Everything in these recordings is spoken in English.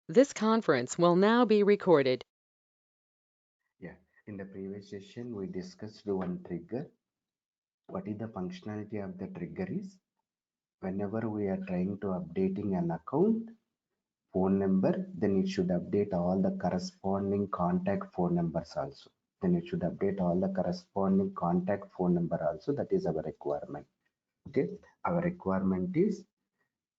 This conference will now be recorded. Yeah, in the previous session, we discussed one trigger. What is the functionality of the trigger is whenever we are trying to updating an account phone number, then it should update all the corresponding contact phone numbers also. Then it should update all the corresponding contact phone number also. That is our requirement. Okay, our requirement is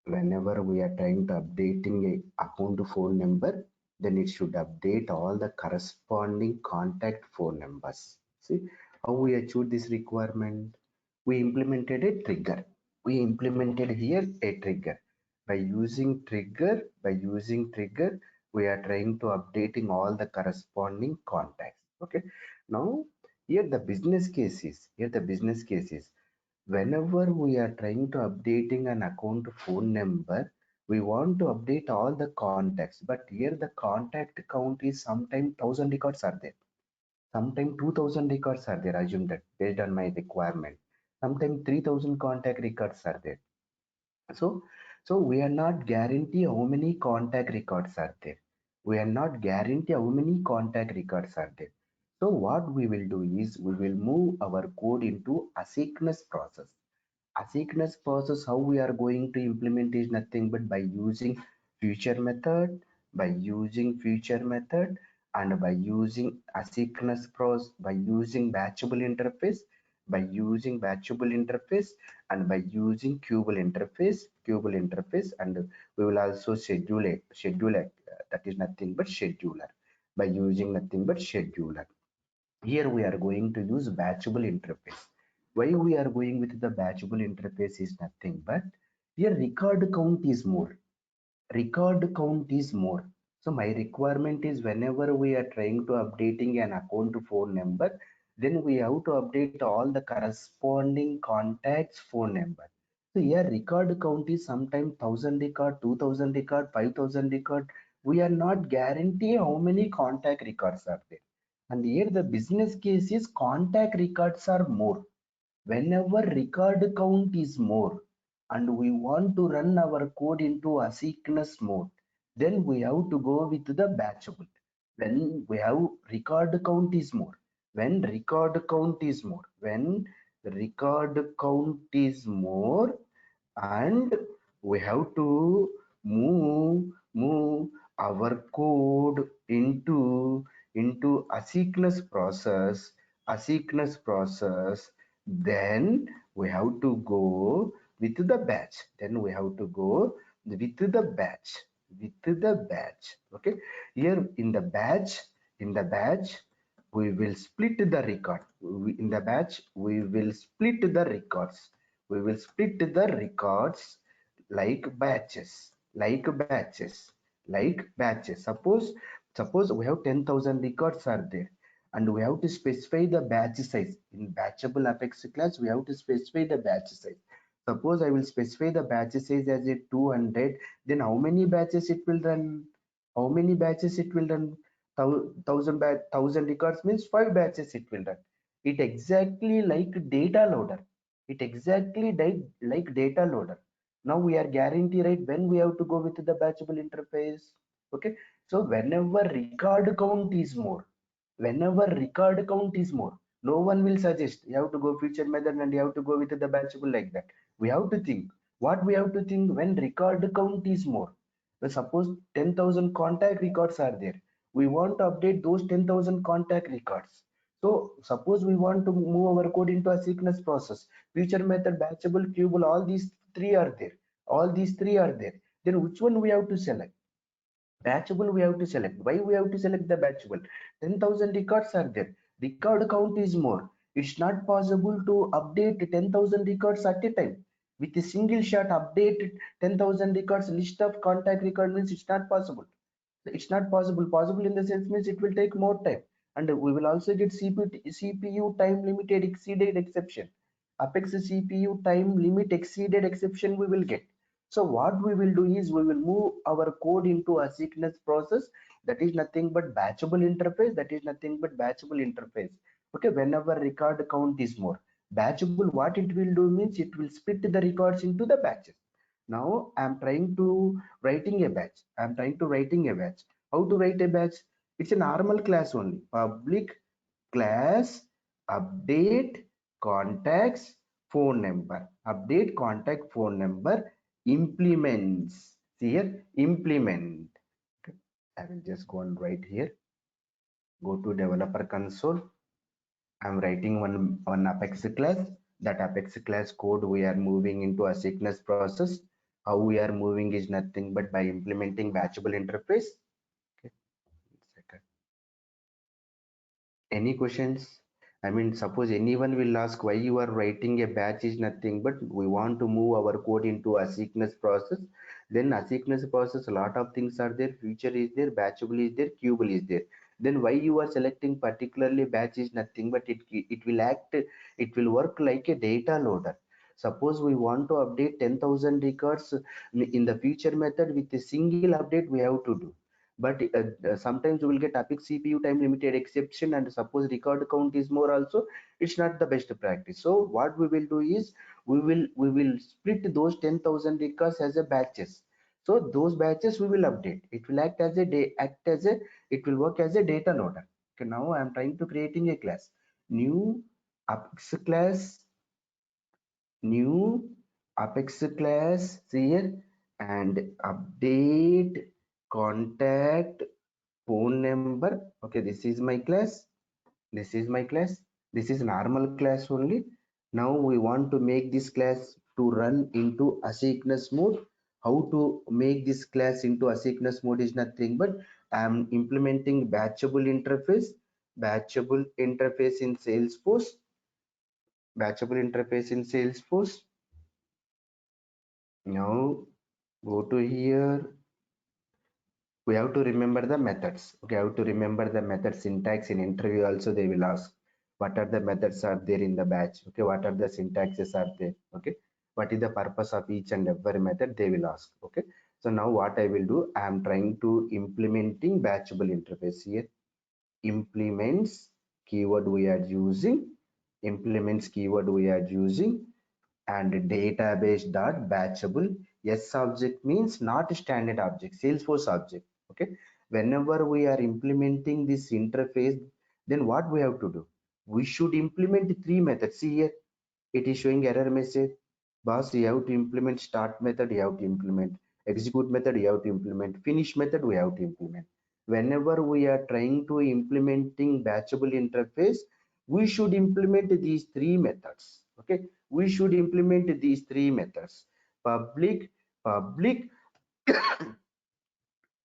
whenever we are trying to updating a account phone number, then it should update all the corresponding contact phone numbers. See how we achieved this requirement? We implemented a trigger. We implemented here a trigger. By using trigger, we are trying to updating all the corresponding contacts. Okay. Now here the business cases whenever we are trying to updating an account phone number, we want to update all the contacts, but here the contact count is sometimes 1000 records are there, sometimes 2000 records are there. Assume that based on my requirement, sometimes 3000 contact records are there. So we are not guarantee how many contact records are there. We are not guarantee how many contact records are there. So what we will do is we will move our code into asynchronous process. Asynchronous process, how we are going to implement is nothing but by using future method, and by using asynchronous process, by using batchable interface, and by using Kubel interface, and we will also schedule it. That is nothing but scheduler. By using nothing but scheduler. Here we are going to use batchable interface. Why we are going with the batchable interface is nothing but here record count is more. So my requirement is whenever we are trying to updating an account phone number, then we have to update all the corresponding contacts phone number. So here record count is sometimes 1000 record, 2000 record, 5000 record. We are not guarantee how many contact records are there. And here the business case is contact records are more. Whenever record count is more and we want to run our code into asynchronous mode, then we have to go with the batchable. When we have record count is more, when record count is more, and we have to move our code into asynchronous process. Then we have to go with the batch then we have to go with the batch. Okay, here in the batch we will split the record. In the batch we will split the records. Like batches. Suppose we have 10,000 records are there, and we have to specify the batch size. In batchable Apex class, we have to specify the batch size. Suppose I will specify the batch size as a 200, then how many batches it will run? How many batches it will run? 1000 records means 5 batches it will run. It exactly like data loader. Like data loader. Now we are guaranteed, right, when we have to go with the batchable interface. Okay, so whenever record count is more, no one will suggest you have to go future method and you have to go with the batchable like that. We have to think what we have to think when record count is more. Well, suppose 10,000 contact records are there, we want to update those 10,000 contact records. So suppose we want to move our code into a sequence process, future method, batchable, Kubel, all these three are there. Then which one we have to select? Batchable we have to select. Why we have to select the batchable? 10,000 records are there, record count is more. It's not possible to update 10,000 records at a time. With a single shot update 10,000 records list of contact record means it's not possible. Possible in the sense means it will take more time, and we will also get CPU time limited exceeded exception. Apex CPU time limit exceeded exception we will get. So what we will do is we will move our code into a asynchronous process. That is nothing but batchable interface. Okay, whenever record count is more, batchable, what it will do means it will split the records into the batches. Now I'm trying to writing a batch. I'm trying to writing a batch. How to write a batch? It's a normal class only. Public class update contacts phone number. Update contact phone number implements. See here, implement. Okay. I will just go and write here. Go to developer console. I'm writing one Apex class. That Apex class code we are moving into a sickness process. How we are moving is nothing but by implementing batchable interface. Okay, second. Any questions? I mean, suppose anyone will ask why you are writing a batch is nothing, but we want to move our code into a sequence process. Then a sequence process, a lot of things are there. Future is there, batchable is there, queueable is there. Then why you are selecting particularly batch is nothing, but it will act, it will work like a data loader. Suppose we want to update 10,000 records in the future method with a single update we have to do, but sometimes you will get Apex CPU time limited exception, and suppose record count is more also, it's not the best practice. So what we will do is we will split those 10,000 records as a batches. So those batches we will update. It will it will work as a data loader. Okay, now I am trying to creating a class, new Apex class, new Apex class here, and update contact phone number. Okay, this is my class, this is my class, this is normal class only. Now we want to make this class to run into asynchronous mode. How to make this class into asynchronous mode is nothing but I am implementing batchable interface in Salesforce, batchable interface in Salesforce. Now go to here, we have to remember the methods. Okay, I have to remember the method syntax. In interview also they will ask what are the methods are there in the batch. Okay, what are the syntaxes are there. Okay, what is the purpose of each and every method they will ask. Okay, so now what I will do, I am trying to implementing batchable interface here. Implements keyword we are using, implements keyword we are using, and database dot batchable. S object means not standard object, Salesforce object. Okay, whenever we are implementing this interface, then what we have to do, we should implement three methods. See here, it is showing error message. Boss, you have to implement start method, you have to implement execute method, you have to implement finish method, we have to implement. Whenever we are trying to implementing batchable interface, we should implement these three methods. Okay, we should implement these three methods. Public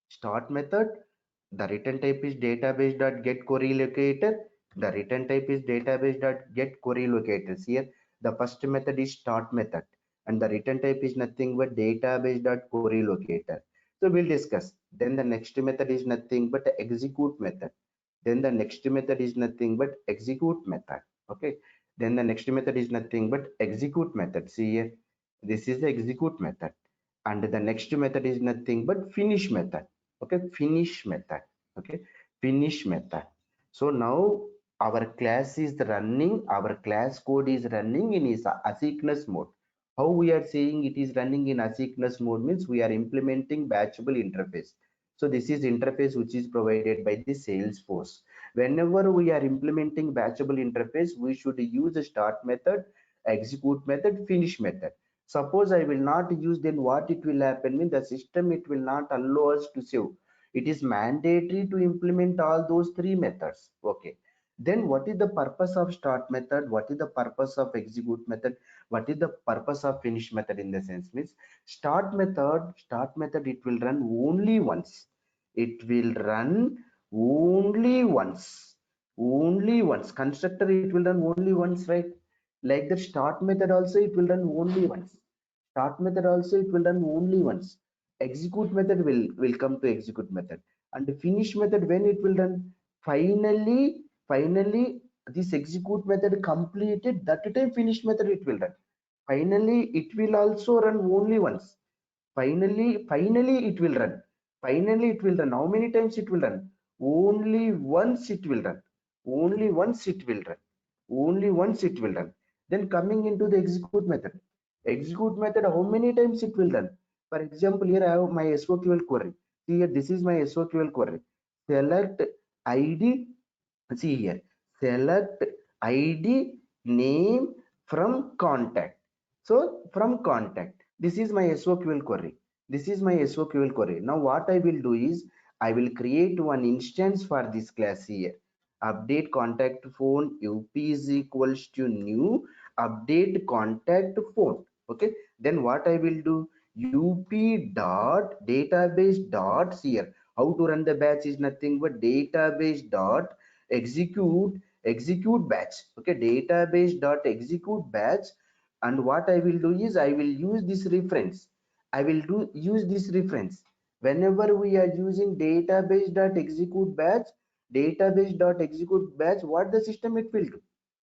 start method, the return type is database.get query locator. The return type is database.get query locators. Here the first method is start method, and the return type is nothing but database.query locator. So we'll discuss. Then the next method is nothing but execute method. Then the next method is nothing but execute method. Okay, then the next method is nothing but execute method. See here, this is the execute method, and the next method is nothing but finish method. Okay, finish method. Okay, finish method. So now our class is running, our class code is running in is asynchronous mode. How we are saying it is running in asynchronous mode means we are implementing batchable interface. So this is interface which is provided by the Salesforce. Whenever we are implementing batchable interface, we should use a start method, execute method, finish method. Suppose I will not use, then what it will happen means the system, it will not allow us to save. It is mandatory to implement all those three methods. Okay, then what is the purpose of start method, what is the purpose of execute method, what is the purpose of finish method? In the sense means start method it will run only once, it will run only once, only once. Constructor it will run only once, right? Like the start method also it will run only once, start method also it will run only once, execute method will come to execute method, and the finish method when it will run, finally this execute method completed, that time finish method it will run. Finally it will also run only once. Finally it will run, finally it will run. How many times it will run? Only once it will run, only once it will run, only once it will run. Then coming into the execute method, Execute method, how many times it will run? For example, here I have my SOQL query. See here, this is my SOQL query. Select ID. See here, select ID name from contact. So from contact, this is my SOQL query. This is my SOQL query. Now what I will do is I will create one instance for this class here. Update contact phone up is equals to new update contact phone. Okay, then what I will do, up dot database dot here. How to run the batch is nothing but database dot execute batch. Okay, database dot execute batch. And what I will do is I will use this reference. I will use this reference whenever we are using database dot execute batch. Database dot execute batch, what the system it will do,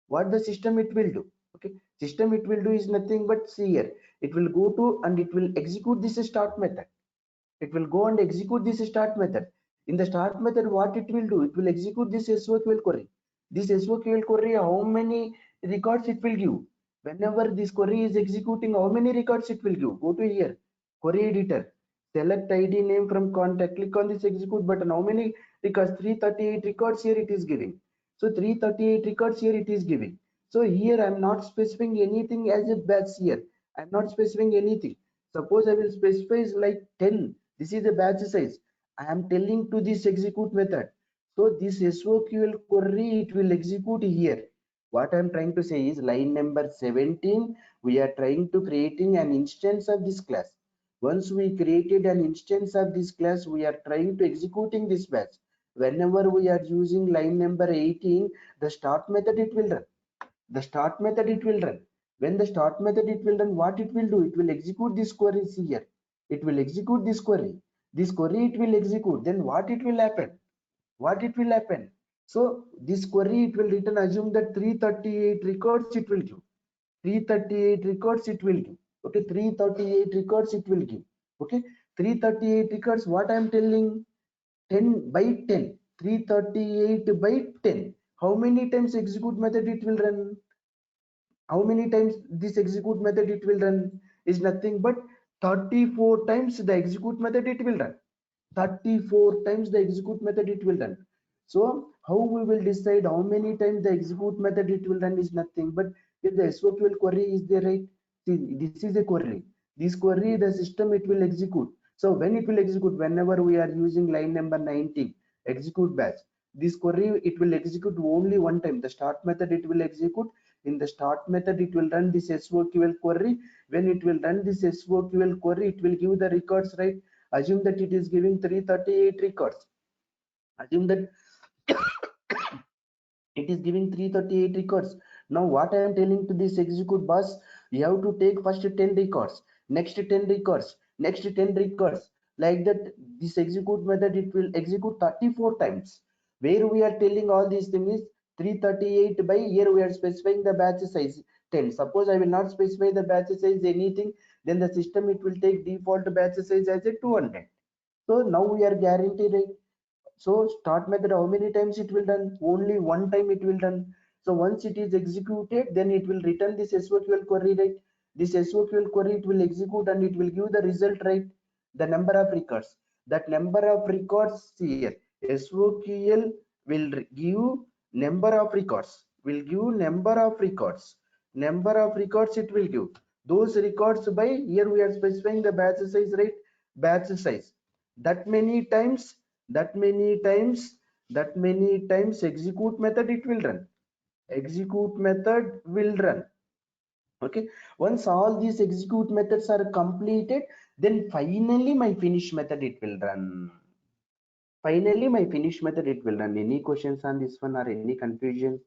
what the system it will do. Okay, system it will do is nothing but, see here, it will go to and it will execute this start method. It will go and execute this start method. In the start method, what it will do, it will execute this SOQL query. This SOQL query, how many records it will give? Whenever this query is executing, how many records it will give? Go to here, query editor, select ID name from contact, click on this execute button. How many records? 338 records here it is giving. So 338 records here it is giving. So here I'm not specifying anything as a batch here. I'm not specifying anything. Suppose I will specify is like 10. This is the batch size. I am telling to this execute method. So this SOQL query it will execute here. What I am trying to say is line number 17. We are trying to creating an instance of this class. Once we created an instance of this class, we are trying to executing this batch. Whenever we are using line number 18, the start method it will run. The start method it will run. When the start method it will run, what it will do, it will execute this query. See here, it will execute this query. This query it will execute. Then what it will happen, what it will happen, so this query it will return, assume that 338 records it will give. 338 records it will give. Okay, 338 records it will give. Okay, 338 records, what I am telling, 10 by 10, 338 by 10. How many times execute method it will run? How many times this execute method it will run is nothing but 34 times the execute method it will run. 34 times the execute method it will run. So how we will decide how many times the execute method it will run is nothing but, if the SOQL query is there, right? See, this is a query. This query the system it will execute. So when it will execute, whenever we are using line number 19 execute batch, this query it will execute only one time. The start method it will execute. In the start method it will run this SOQL query. When it will run this SOQL query, it will give the records, right? Assume that it is giving 338 records. Assume that it is giving 338 records. Now what I am telling to this execute bus, you have to take first 10 records, next 10 records, next 10 records. Like that, this execute method it will execute 34 times. Where we are telling all these things is 338 by, here we are specifying the batch size 10. Suppose I will not specify the batch size anything, then the system it will take default batch size as a 200. So now we are guaranteed, right? So start method, how many times it will run? Only one time it will run. So once it is executed, then it will return this SOQL query, right? This SOQL query it will execute and it will give the result, right? The number of records. That number of records here, SOQL will give number of records. Will give number of records. Number of records it will give. Those records by, here we are specifying the batch size, right? Batch size. That many times, that many times, that many times execute method it will run. Execute method will run. Okay, once all these execute methods are completed, then finally my finish method it will run. Finally my finish method it will run. Any questions on this one or any confusion?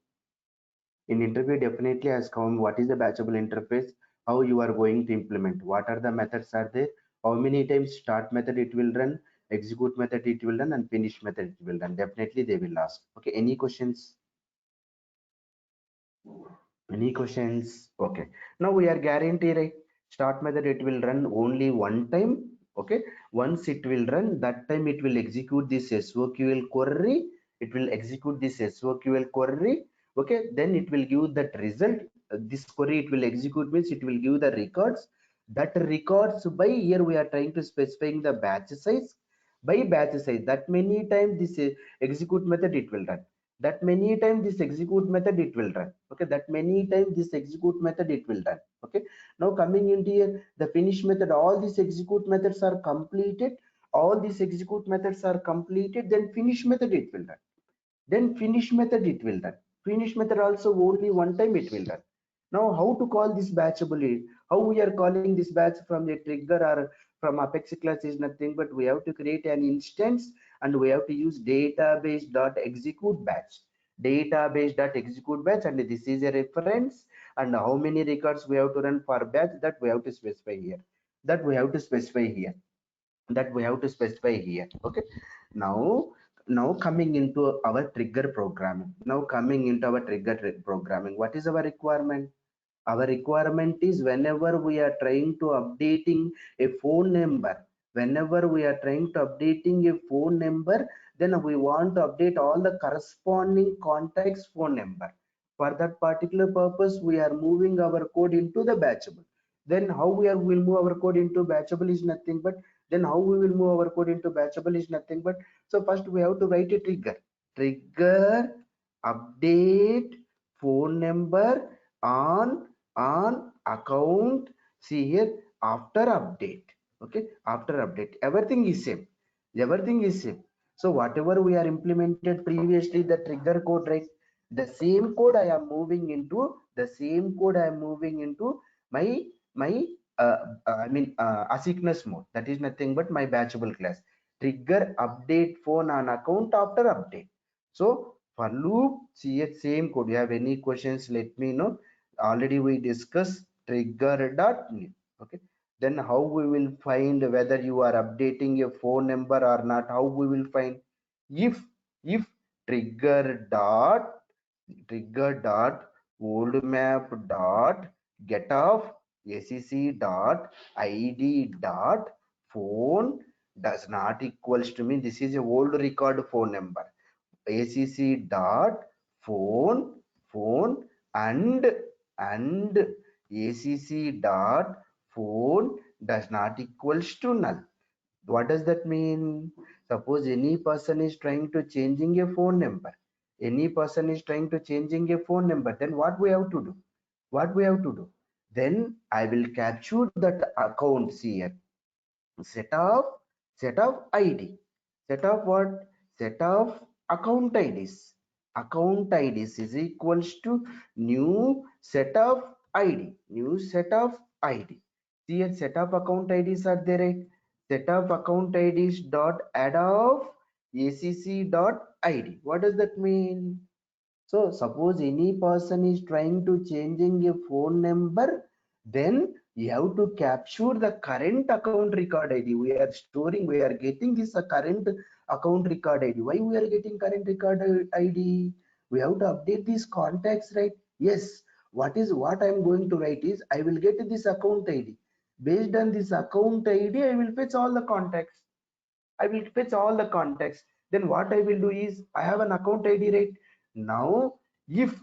In interview definitely ask come what is the batchable interface, how you are going to implement, what are the methods are there, how many times start method it will run, execute method it will run, and finish method it will run. Definitely they will ask. Okay, any questions? Any questions? Okay, now we are guaranteed, right? Start method it will run only one time. Okay, once it will run, that time it will execute this SOQL query. It will execute this SOQL query. Okay, then it will give that result. this query it will execute means it will give the records. That records by here we are trying to specifying the batch size. By batch size, that many times this execute method it will run, that many times this execute method it will run. Okay, that many times this execute method it will run. Okay, now coming into here the finish method, all these execute methods are completed, all these execute methods are completed, then finish method it will run, then finish method it will run. Finish method also only one time it will run. Now how to call this batchable, how we are calling this batch from the trigger or from Apex class is nothing but we have to create an instance and we have to use database dot execute batch, database dot execute batch, and this is a reference, and how many records we have to run for batch that we have to specify here, that we have to specify here, that we have to specify here. Okay, now coming into our trigger programming, now coming into our trigger programming, what is our requirement? Our requirement is whenever we are trying to updating a phone number, whenever we are trying to updating a phone number, then we want to update all the corresponding contacts phone number. For that particular purpose we are moving our code into the batchable. Then how we are will move our code into batchable is nothing but, then how we will move our code into batchable is nothing but, so first we have to write a trigger, trigger update phone number on account, see here, after update. Okay, after update everything is same, everything is same. So whatever we are implemented previously the trigger code, right, the same code I am moving into, the same code I am moving into my my I mean asynchronous mode, that is nothing but my batchable class, trigger update phone on account after update. So for loop, see it same code. You have any questions let me know. Already we discussed trigger dot new. Okay, then how we will find whether you are updating your phone number or not, how we will find, if trigger dot old map dot get off acc dot id dot phone does not equals to me, this is a old record phone number, acc dot phone and acc dot phone does not equals to null. What does that mean? Suppose any person is trying to changing a phone number, any person is trying to changing a phone number, then what we have to do, what we have to do, then I will capture that account here, set of id, set of what, set of account ids, account ids is equals to new set of id, new set of id. See here set of account ids are there, right? Set of account ids dot add of acc dot id, what does that mean? So suppose any person is trying to changing a phone number, then you have to capture the current account record ID. We are storing, we are getting this current account record ID. Why we are getting current record ID? We have to update these contacts, right? Yes. What I am going to write is I will get this account ID. Based on this account ID, I will fetch all the contacts. I will fetch all the contacts. Then what I will do is I have an account ID, right? Now, if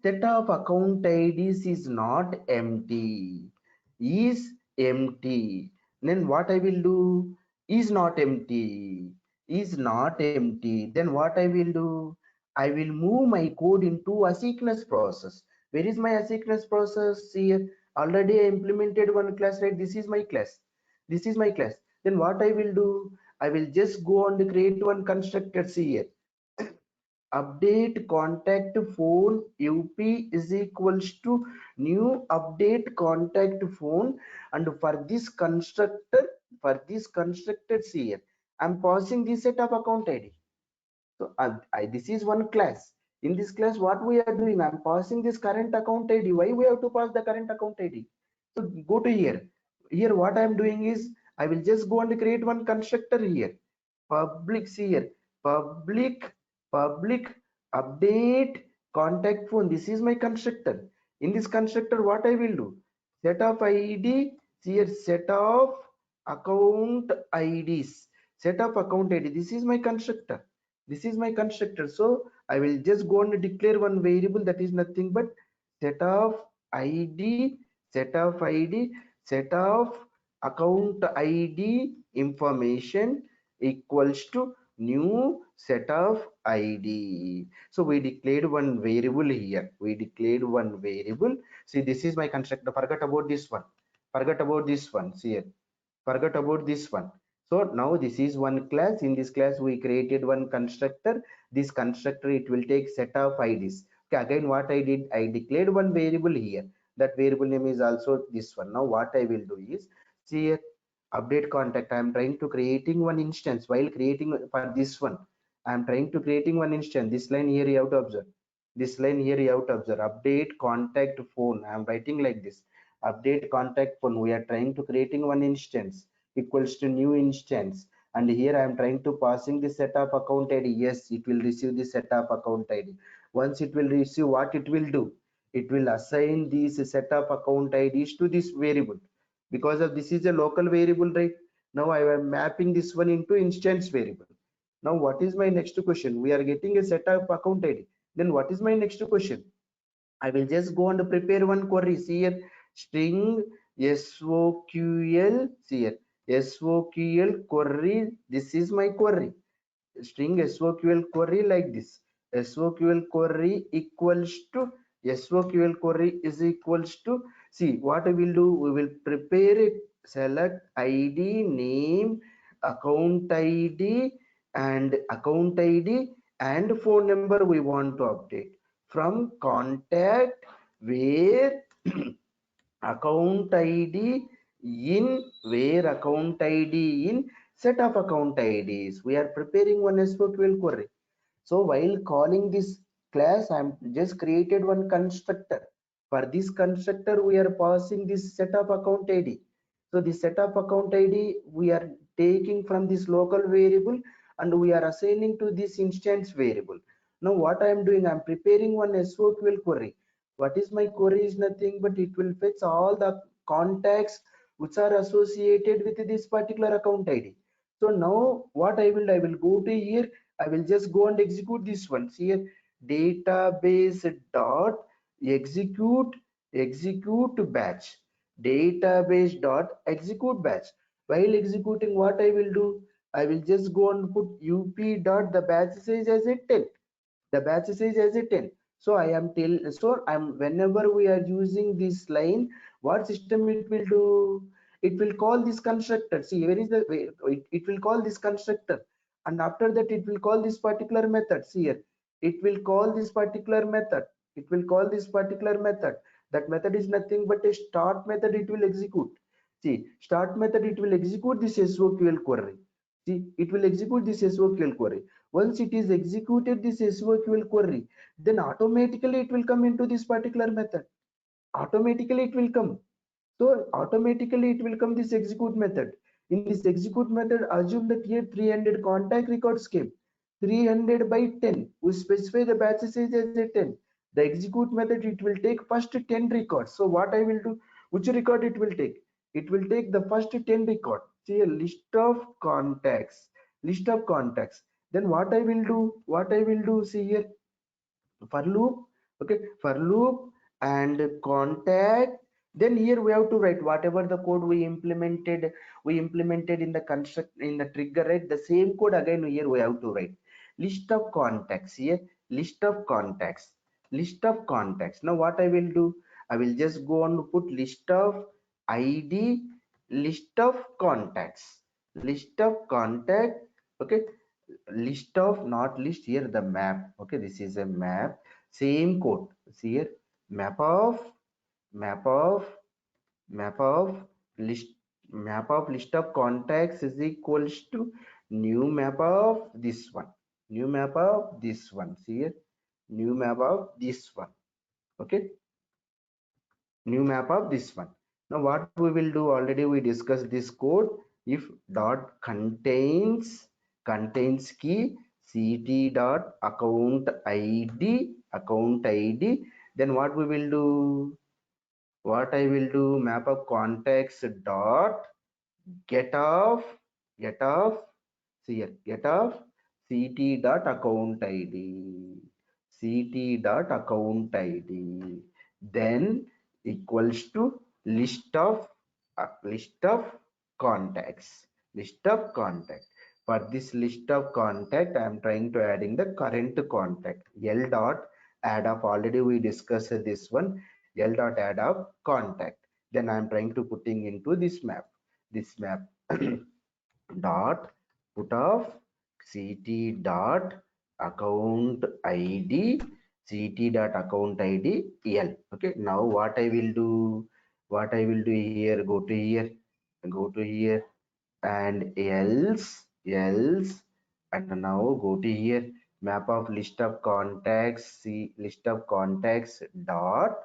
set of account IDs is not empty, is empty, then what I will do, is not empty, is not empty, then what I will do, I will move my code into asynchronous process. Where is my asynchronous process? Here already I implemented one class, right? This is my class, this is my class. Then what I will do, I will just go and create one constructor. See here, update contact phone up is equals to new update contact phone, and for this constructor here I'm passing this set of account id. So this is one class. In this class what we are doing, I'm passing this current account id. Why we have to pass the current account id? So go to here, here what I'm doing is I will just go and create one constructor here, public, see here, public update contact phone, this is my constructor. In this constructor what I will do, set of id, see here, set of account ids, set of account id, this is my constructor, this is my constructor. So I will just go and declare one variable that is nothing but set of id set of id set of account id information equals to new set of id. So we declared one variable here, we declared one variable. See, this is my constructor. Forget about this one, forget about this one. See here, forget about this one. So now this is one class. In this class we created one constructor. This constructor, it will take set of ids. Okay, again what I did, I declared one variable here. That variable name is also this one. Now what I will do is, see here, update contact. I am trying to creating one instance. While creating for this one, I am trying to creating one instance. This line here you have to observe, this line here you have to observe, update contact phone. I am writing like this, update contact phone. We are trying to creating one instance equals to new instance, and here I am trying to passing the set of account id. Yes, it will receive the set of account id. Once it will receive, what it will do, it will assign these set of account ids to this variable. Because of this is a local variable, right? Now I am mapping this one into instance variable. Now what is my next question? We are getting a set of account id. Then what is my next question? I will just go and prepare one query. See here, string SOQL. See here, SOQL query. This is my query. String SOQL query like this. SOQL query equals to, SOQL query is equals to, see what we will do, we will prepare it, select ID, name, account ID, and account ID and phone number we want to update from contact, where account id in, where account id in set of account ids. We are preparing one SQL query. So while calling this class, I'm just created one constructor. For this constructor, we are passing this set of account id. So the set of account id we are taking from this local variable and we are assigning to this instance variable. Now what I am doing, I'm preparing one SQL query. What is my query is nothing but it will fetch all the contacts which are associated with this particular account id. So now what I will go to here, I will just go and execute this one. See here, database dot execute batch, database dot execute batch. While executing, what I will do, I will just go and put up dot the batch size as a 10. The batch size as a 10. So I am so I'm, whenever we are using this line, what system it will do, it will call this constructor. See, where is the it will call this constructor, and after that it will call this particular method. See here, it will call this particular method, it will call this particular method. That method is nothing but a start method. It will execute, see, start method, it will execute this SQL query. See, it will execute this SQL query. Once it is executed this SQL query, then automatically it will come into this particular method. Automatically it will come. So automatically it will come this execute method. In this execute method, assume that here 300 contact records came. 300 by 10. We specify the batch size as a 10. The execute method, it will take first 10 records. So what I will do, which record it will take? It will take the first 10 record. See a list of contacts. List of contacts. Then what I will do? What I will do? See here, for loop. Okay, for loop and contact. Then here we have to write whatever the code we implemented in the construct, in the trigger, right? The same code again here we have to write. List of contacts. Here, list of contacts, list of contacts. Now what I will do, I will just go on to put list of id, list of contacts, list of contact. Okay, list of, not list, here the map. Okay, this is a map, same code. See here, map of, map of, map of list, map of list of contacts is equals to new map of this one, new map of this one. See here, new map of this one. Okay, new map of this one. Now what we will do, already we discussed this code. If dot contains key ct dot account id, then what we will do, what I will do, map of contacts dot get off, see here, get off ct dot account id, ct dot account id. then equals to list of contacts. List of contact. For this list of contact, I am trying to adding the current contact. L dot add of, already we discussed this one. L dot add of contact. Then I am trying to putting into this map. This map dot put of ct dot account id, ct dot account id l. Okay, now what I will do, here, go to here, go to here, and else, and now go to here, map of list of contacts, see list of contacts dot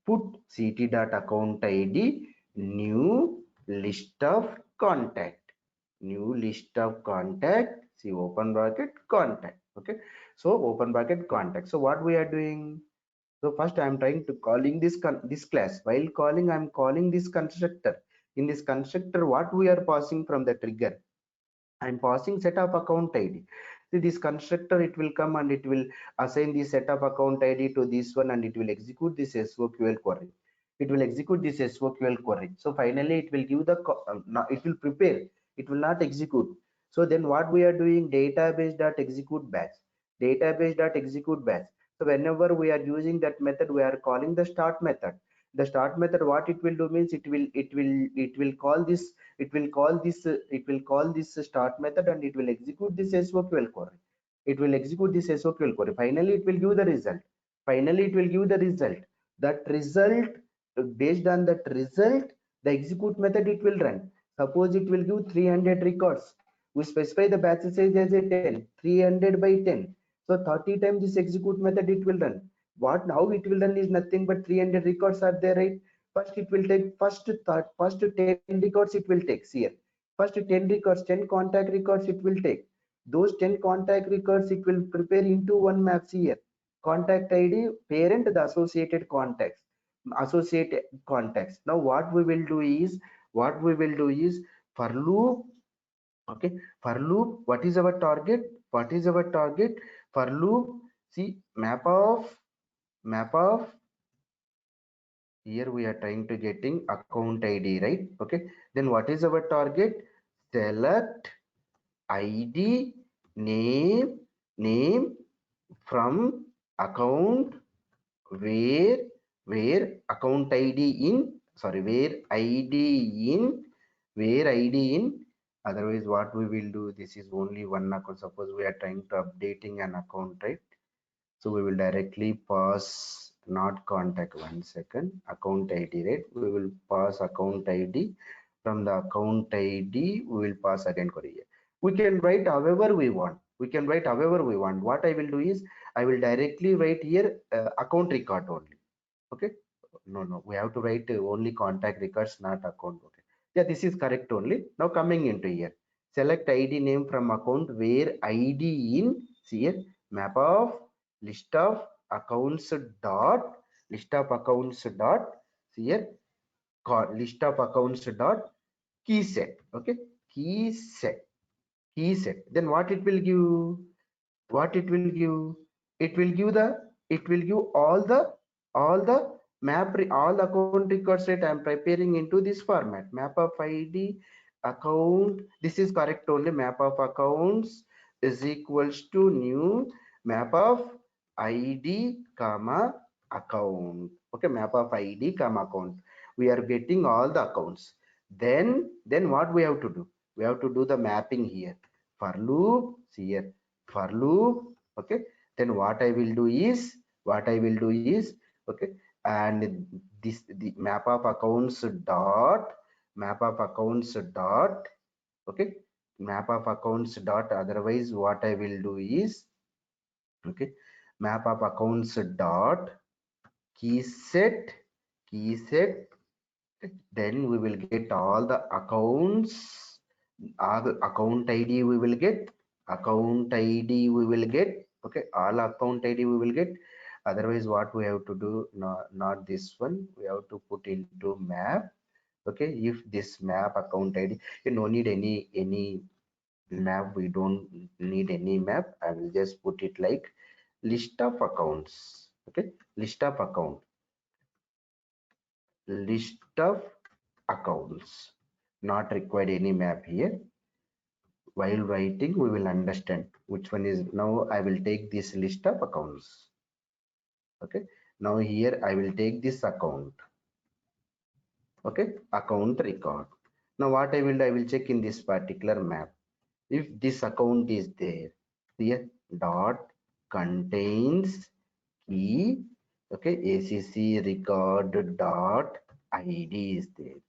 put ct dot account id new list of contact, new list of contact, see open bracket contact. Okay, so open bracket contact. So what we are doing, so first I am trying to calling this class. While calling, I am calling this constructor. In this constructor, what we are passing from the trigger, I'm passing set of account id. See this constructor, it will come and it will assign the set of account id to this one, and it will execute this SOQL query. It will execute this SOQL query. So finally it will give the it will prepare, it will not execute. So then what we are doing, database dot execute batch, database dot execute batch. So whenever we are using that method, we are calling the start method. The start method, what it will do means, it will call this, it will call this start method, and it will execute this SOQL query. It will execute this SOQL query. Finally it will give the result. Finally it will give the result. That result, based on that result, the execute method it will run. Suppose it will give 300 records. We specify the batch size as a 10, 300 by 10. So 30 times this execute method it will run. What now it will run is nothing but 300 records are there, right? First it will take first 10 records it will take here. First 10 records, 10 contact records it will take. Those 10 contact records it will prepare into one maps here. Contact id, parent, the associated contacts, associated contacts. Now what we will do is, for loop. Okay, for loop, what is our target, for loop? See, map of here we are trying to getting account id, right? Okay, then what is our target? Select id name, from account, where account id in, sorry, where id in, otherwise what we will do, this is only one account. Suppose we are trying to updating an account, right? So we will directly pass, not contact, one second, account id, right? We will pass account id. From the account id we will pass again query. We can write however we want, what I will do is, I will directly write here account record only. Okay, no, we have to write only contact records, not account. Okay, yeah, this is correct only. Now coming into here, select id name from account, where id in, see here, map of list of accounts dot, see here, list of accounts dot key set. Okay, key set, then what it will give, what it will give, it will give the, it will give all the all account records, right? I'm preparing into this format, map of id account, this is correct only, map of accounts is equals to new map of id comma account. Okay, map of id comma account, we are getting all the accounts. Then what we have to do, we have to do the mapping here, for loop, see here, for loop. Okay, then what I will do is, okay, and this, the map of accounts dot, okay, map of accounts dot, otherwise what I will do is, okay, map of accounts dot key set, then we will get all the accounts, all account id we will get, okay, all account id we will get. Otherwise what we have to do, not this one, we have to put into map. Okay, if this map account id, you no need any map, we don't need any map. I will just put it like list of accounts. Okay, list of account, list of accounts, not required any map here. While writing we will understand which one is. Now I will take this list of accounts. Okay, now here I will take this account. Okay, account record. Now what I will check in this particular map if this account is there. Here dot contains key. Okay, acc record dot id is there,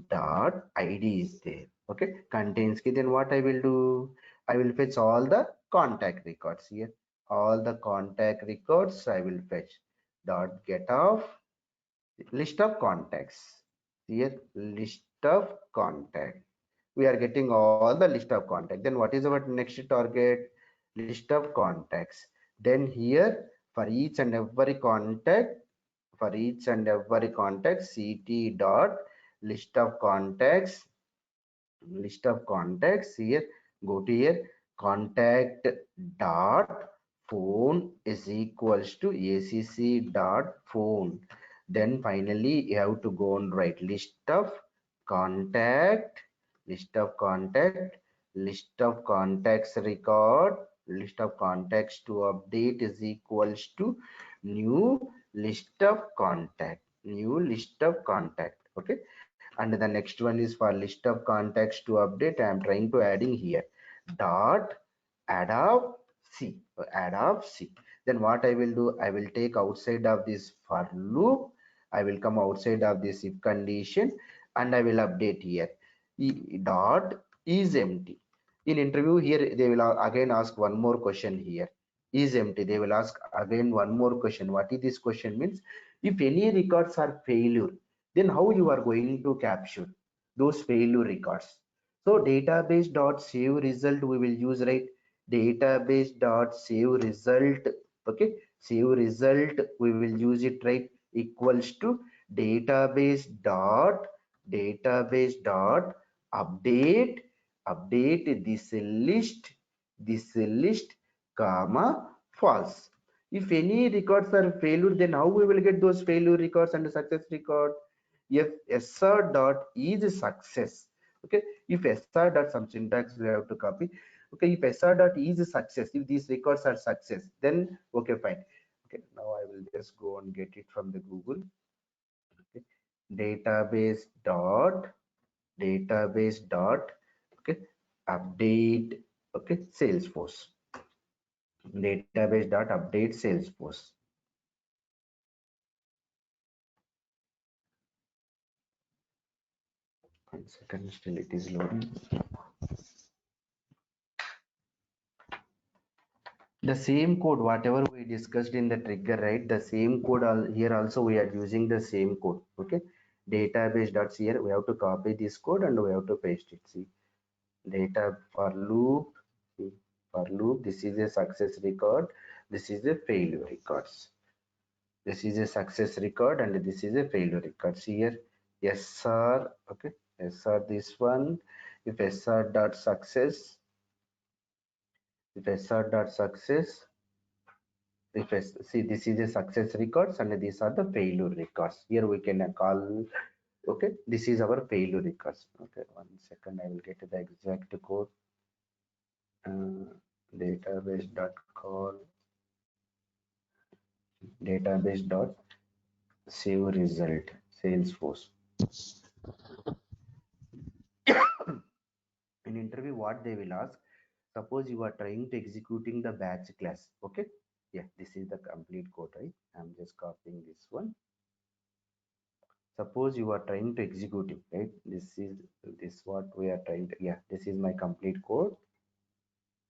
dot id is there. Okay, contains key. Then what I will do, I will fetch all the contact records here, all the contact records I will fetch. Dot get off list of contacts. Here list of contact, we are getting all the list of contact. Then what is our next target? List of contacts. Then here for each and every contact, for each and every contact, ct dot list of contacts, list of contacts. Here go to here contact dot phone is equals to acc dot phone. Then finally you have to go and write list of contact, list of contact, list of contacts record, list of contacts to update is equals to new list of contact, new list of contact. Okay, and the next one is for list of contacts to update. I am trying to adding here dot add of c, add of c. Then what I will do, I will take outside of this for loop, I will come outside of this if condition and I will update here dot is empty. In interview here they will again ask one more question here, is empty. They will ask again one more question. What is this question means, if any records are failure, then how you are going to capture those failure records. So database dot save result we will use, right? Database dot save result. Okay, save result we will use it, right? Equals to database dot, database dot update, update this list comma false. If any records are failure, then how we will get those failure records and success record? If sr dot is success. Okay, if sr dot, some syntax we have to copy. Okay, if sr dot is success, if these records are success, then okay, fine. Okay, now I will just go and get it from the Google. Okay, database dot, database dot, okay, update, okay, Salesforce, database dot update Salesforce. One second, still it is loading. The same code whatever we discussed in the trigger, right? The same code here also we are using the same code. Okay, database dots, here we have to copy this code and we have to paste it. See, data for loop, see, for loop, this is a success record, this is a failure records, this is a success record and this is a failure records. Here sr, okay, sr this one, if sr dot success, if sr dot success, if see, this is a success records and these are the failure records. Here we can call, okay, this is our failure records. Okay, one second, I will get the exact code. Database dot call, database dot save result Salesforce. In interview what they will ask, suppose you are trying to executing the batch class. Okay, yeah, this is the complete code, right? I'm just copying this one. Suppose you are trying to execute it, right? This is this what we are trying to, yeah, this is my complete code.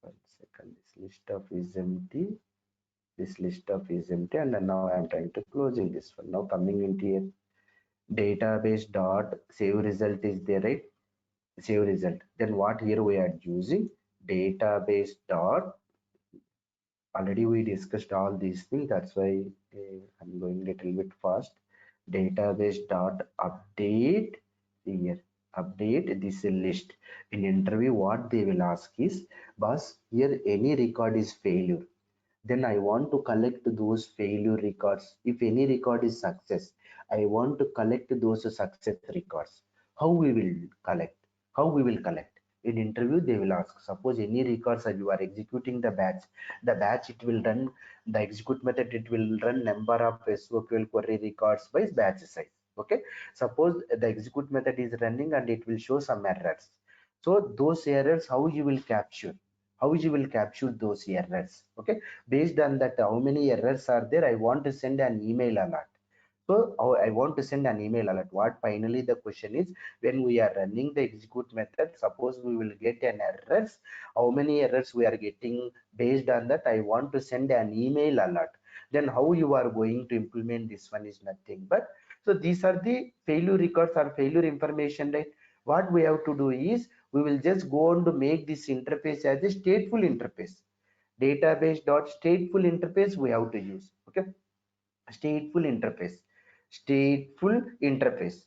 One second, this list of is empty, this list of is empty, and then now I am trying to closing this one. Now coming into here, database dot save result is there, right? Save result. Then what here we are using database dot, already we discussed all these things, that's why I'm going a little bit fast. Database dot update, here update this list. In interview what they will ask is, boss, here any record is failure, Then I want to collect those failure records. If any record is success, I want to collect those success records. How we will collect? How we will collect? In interview, they will ask, suppose any records are you are executing the batch it will run, the execute method it will run number of SQL query records by batch size. Okay, suppose the execute method is running and it will show some errors. So those errors, how you will capture? How you will capture those errors? Okay, based on that, how many errors are there? I want to send an email alert. So I want to send an email alert. What finally the question is, when we are running the execute method, suppose we will get an errors, how many errors we are getting? Based on that, I want to send an email alert. Then how you are going to implement this one is nothing but, so these are the failure records or failure information, right? What we have to do is, we will just go on to make this interface as a stateful interface. Database dot stateful interface we have to use. Okay, stateful interface, stateful interface,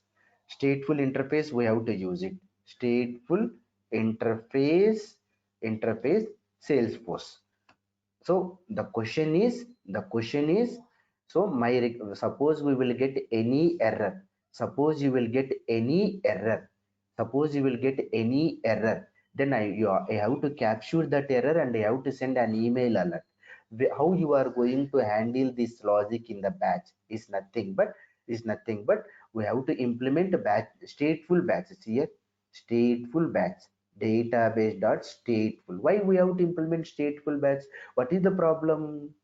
stateful interface we have to use it. Stateful interface Salesforce. So the question is, so suppose we will get any error, suppose you will get any error, suppose you will get any error, then I have to capture that error and I have to send an email alert. How you are going to handle this logic in the batch is nothing but we have to implement a batch, stateful batches here. Stateful batch, database dot stateful. Why we have to implement stateful batch? What is the problem?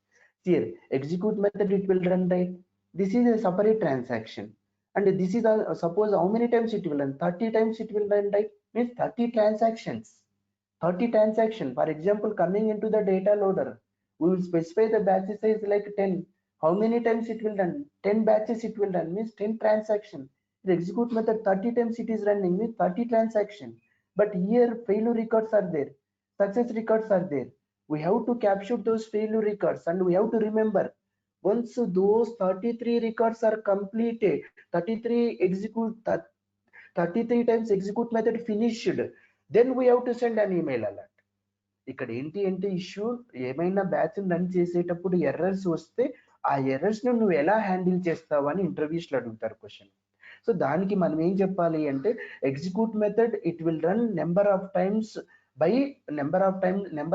Here execute method it will run, right? This is a separate transaction, and this is suppose how many times it will run? 30 times it will run, right? Means 30 transactions. 30 transaction, for example, coming into the data loader, we will specify the batch size like 10. How many times it will run? 10 batches it will run, means 10 transaction. The execute method 30 times it is running, means 30 transaction. But here failure records are there, success records are there. We have to capture those failure records, and we have to remember, once those 33 records are completed, 33 execute 33 times execute method finished, then we have to send an email alert. ఇక్కడ ఏంటి అంటే issue, ఏమైనా batch run చేసేటప్పుడు errors వస్తే ఆ errors ను నువ్వు ఎలా హ్యాండిల్ చేస్తావు అని ఇంటర్వ్యూస్ లో అడుగుతారు క్వశ్చన్. సో దానికి మనం ఏం చెప్పాలి అంటే, execute method it will run number of times by number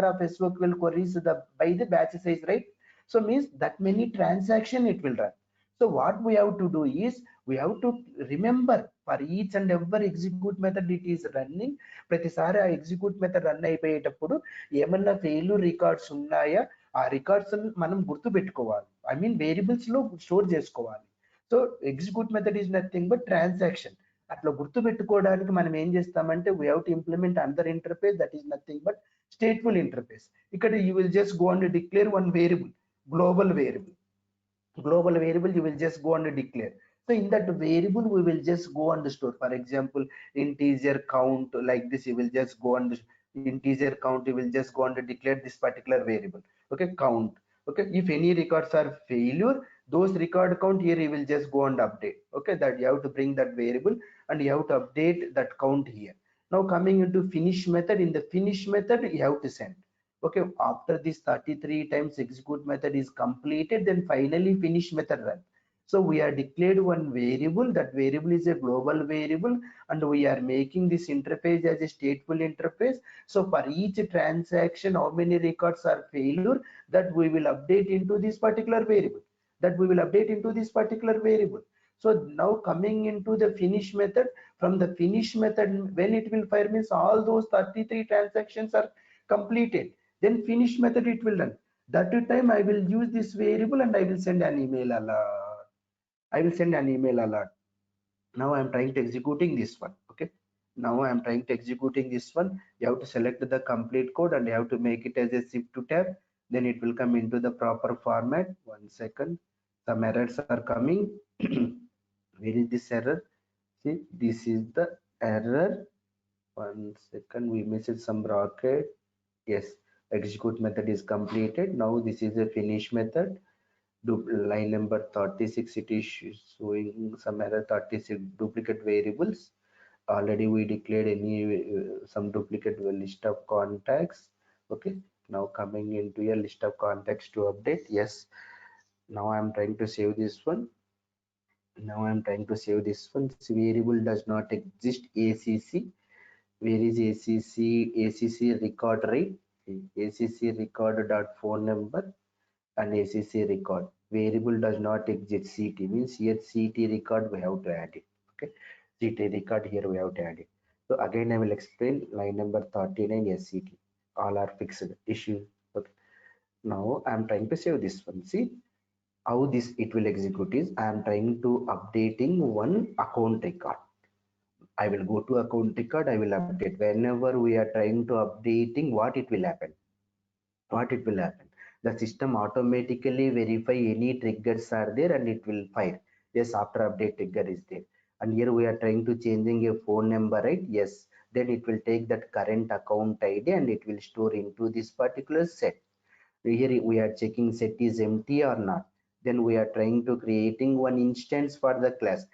of SQL queries by the batch size, right? So means that many transaction it will run. So what we have to do is, we have to remember for each and every execute method it is running, ప్రతిసారి ఆ execute method run అయిపోయేటప్పుడు ఏమన్నా failure records ఉన్నాయా, ఆ records మనం గుర్తు పెట్టుకోవాలి, I mean variables లో store చేసుకోవాలి. So execute method is nothing but transaction. అట్లా గుర్తు పెట్టుకోవడానికి మనం ఏం చేస్తామంటే, we have to implement under interface, that is nothing but stateful interface. ఇక్కడ you will just go and declare one variable, global variable. Global variable you will just go and declare. So in that variable we will just go and store, for example, integer count, like this you will just go and integer count, you will just go and declare this particular variable. Okay, count. Okay, if any records are failure, those record count here you will just go and update. Okay, that you have to bring that variable and you have to update that count here. Now coming into finish method, in the finish method you have to send. Okay, after this 33 times execute method is completed, then finally finish method run. So we are declared one variable, that variable is a global variable, and we are making this interface as a stateful interface. So for each transaction how many records are failure, that we will update into this particular variable, So now coming into the finish method, from the finish method when it will fire, means all those 33 transactions are completed, then finish method it will run. That time I will use this variable and I will send an email alert. Now I am trying to executing this one. Okay, now I am trying to executing this one. You have to select the complete code and you have to make it as a shift to tab, then it will come into the proper format. 1 second, some errors are coming. Where is this error? See, this is the error. 1 second, we missed some bracket. Yes, execute method is completed. Now this is a finish method. Line number 36 it is showing some error, 36 duplicate variables. Already we declared any some duplicate list of contacts. Okay, Now coming into your list of contacts to update. Yes, now I'm trying to save this one. Now I'm trying to save this one. This variable does not exist. ACC. Where is ACC? ACC record, right? ACC record dot phone number and ACC record. Variable does not exist. CT means here CT record we have to add it. Okay. CT record here we have to add it. So again I will explain line number 39 SCT. All are fixed issue. Okay. Now I'm trying to save this one. See how this it will execute is I am trying to updating one account record. I will go to account record. I will update whenever we are trying to updating what it will happen. What it will happen? The system automatically verify any triggers are there and it will fire. Yes, after update trigger is there. And here we are trying to changing a phone number, right? Yes. Then it will take that current account ID and it will store into this particular set. Here we are checking set is empty or not. Then we are trying to creating one instance for the class.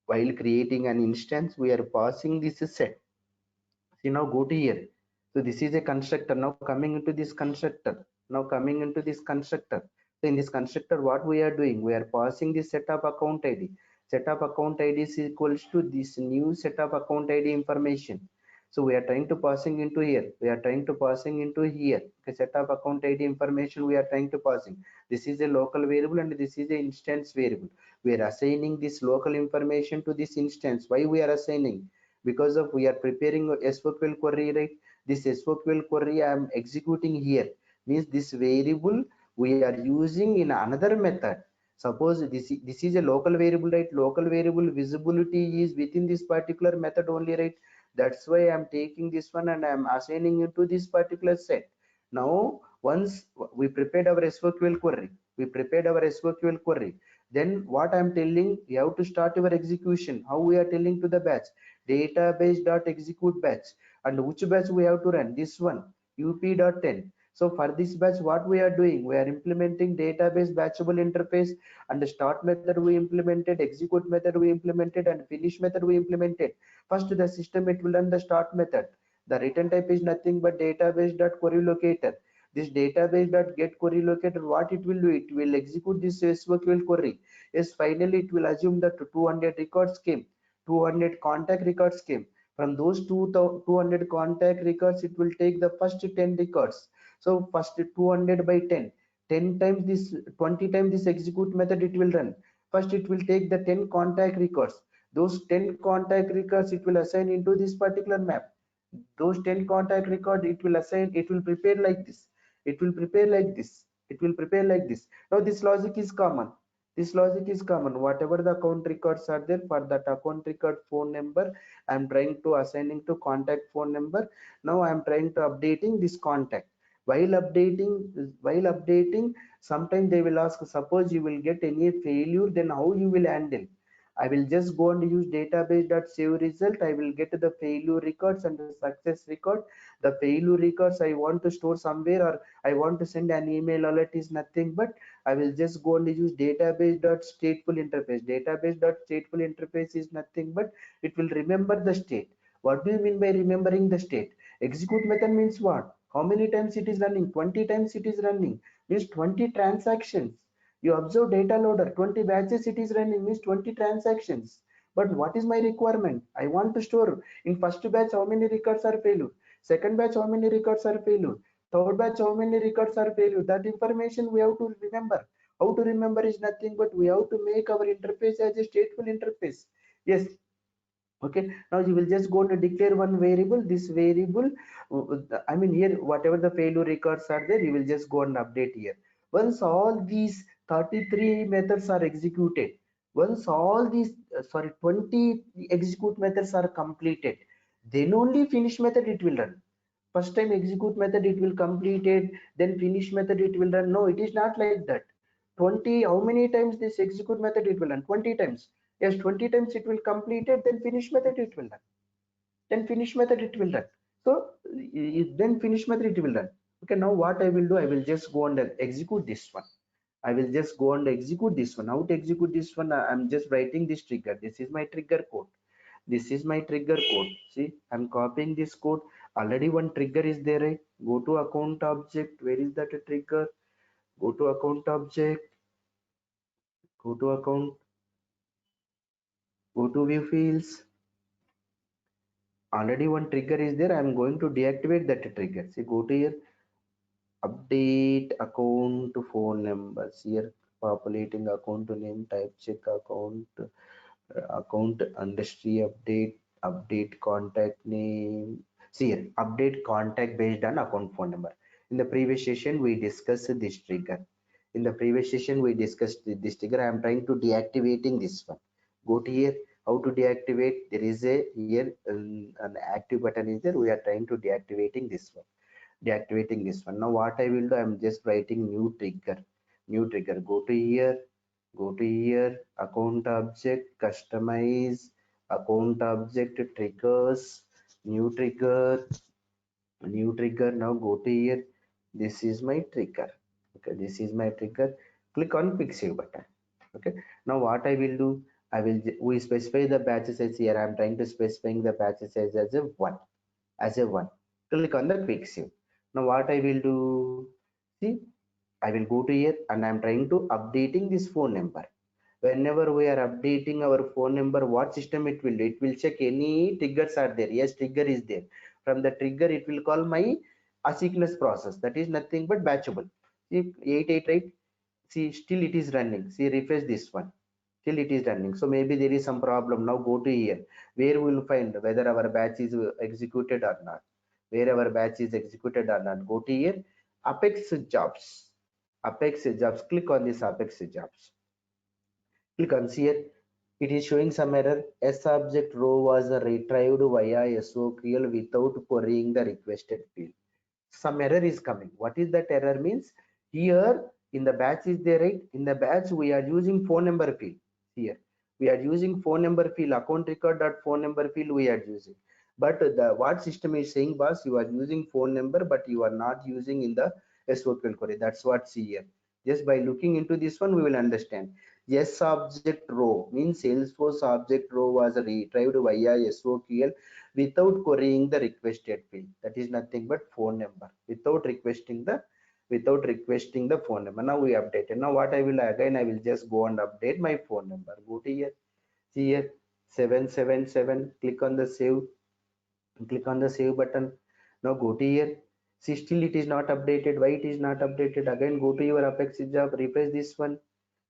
While creating an instance, we are passing this set. See now go to here. So this is a constructor. Now coming into this constructor. Now coming into this constructor. So in this constructor, what we are doing? We are passing this setup account ID. Setup account ID is equals to this new setup account ID information. So we are trying to passing into here. We are trying to passing into here. Okay, setup account ID information we are trying to passing. This is a local variable and this is a instance variable. We are assigning this local information to this instance. Why we are assigning? Because of we are preparing a SQL query, right? This SQL query I am executing here means this variable we are using in another method. Suppose this is a local variable, right? Local variable visibility is within this particular method only, right? That's why I'm taking this one and I'm assigning it to this particular set. Now once we prepared our SQL query, then what I'm telling, you have to start your execution. How we are telling to the batch? Database dot execute batch. And which batch we have to run? This one, up.10. So for this batch, what we are doing? We are implementing database batchable interface, and the start method we implemented, execute method we implemented, and finish method we implemented. First, the system it will run the start method. The return type is nothing but database dot query locator. This database dot get query locator, what it will do? It will execute this SQL query. Yes, finally it will assume that 200 records came. 200 contact records came. From those 200 contact records, it will take the first 10 records. So first 200 by 10, 10 times this, 20 times this execute method it will run. First it will take the 10 contact records. Those 10 contact records it will assign into this particular map. Those 10 contact record it will assign, it will prepare like this. It will prepare like this. It will prepare like this. Now this logic is common. This logic is common. Whatever the account records are there, for that account record phone number, I'm trying to assigning to contact phone number. Now I'm trying to updating this contact. While updating, sometimes they will ask, suppose you will get any failure, then how you will handle? I will just go and use database.save result. I will get the failure records and the success record. The failure records I want to store somewhere, or I want to send an email alert is nothing but I will just go and use database.stateful interface. Database.stateful interface is nothing but it will remember the state. What do you mean by remembering the state? Execute method means what? How many times it is running? 20 times it is running. Means 20 transactions. You observe data loader, 20 batches it is running means 20 transactions. But what is my requirement? I want to store in first batch how many records are failure, second batch how many records are failure, third batch how many records are failure. That information we have to remember. How to remember is nothing but we have to make our interface as a stateful interface. Yes. Okay, now you will just go to declare one variable. This variable, I mean here whatever the failure records are there, you will just go and update here. Once all these 33 methods are executed, once all these 20 execute methods are completed, then only finish method it will run. First time execute method it will complete it, then finish method it will run. No, it is not like that. 20, how many times this execute method it will run? 20 times. Yes, 20 times it will complete it, then finish method it will run. Then finish method it will run. So then finish method it will run. Okay, now what I will do, I will just go and execute this one. I will just go and execute this one. How to execute this one? I'm just writing this trigger. This is my trigger code. This is my trigger code. See, I'm copying this code. Already one trigger is there, right? Go to account object. Where is that trigger? Go to account object. Go to account. Go to view fields. Already one trigger is there. I'm going to deactivate that trigger. See, go to here, update account to phone numbers. Here, populating account to name, type check account, account industry update, update contact name. See here, update contact based on account phone number. In the previous session, we discussed this trigger. In the previous session, we discussed this trigger. I am trying to deactivating this one. Go to here, how to deactivate. There is a here an active button is there. We are trying to deactivating this one. Deactivating this one. Now what I will do, I'm just writing new trigger. New trigger. Go to here. Go to here. Account object. Customize. Account object triggers. New trigger. New trigger. Now go to here. This is my trigger. Okay, this is my trigger. Click on quick save button. Okay, now what I will do, we specify the batch size here. I'm trying to specifying the batch size as a one, as a one. Click on the quick save. Now what I will do, see, I will go to here and I'm trying to updating this phone number. Whenever we are updating our phone number, what system it will do? It will check any triggers are there. Yes, trigger is there. From the trigger it will call my asynchronous process, that is nothing but batchable. See, 88, right? See, still it is running. See, refresh this one, still it is running. So maybe there is some problem. Now go to here, where we will find whether our batch is executed or not. Where our batch is executed or not, go to here, Apex Jobs. Apex Jobs, click on this Apex Jobs. Click on here. It is showing some error. S object row was retrieved via SOQL without querying the requested field. Some error is coming. What is that error means? Here in the batch is there, right? In the batch we are using phone number field. Here we are using phone number field, account record dot phone number field we are using. But the what system is saying, boss, you are using phone number, but you are not using in the SOQL query. That's what see here. Just by looking into this one, we will understand. Yes object row means Salesforce object row was retrieved via SOQL without querying the requested field. That is nothing but phone number. Without requesting the phone number. Now we updated. Now what I will again, I will just go and update my phone number. Go to here. See here 777. Click on the save. Click on the save button. Now go to here. See, still it is not updated. Why it is not updated? Again go to your Apex job. Refresh this one.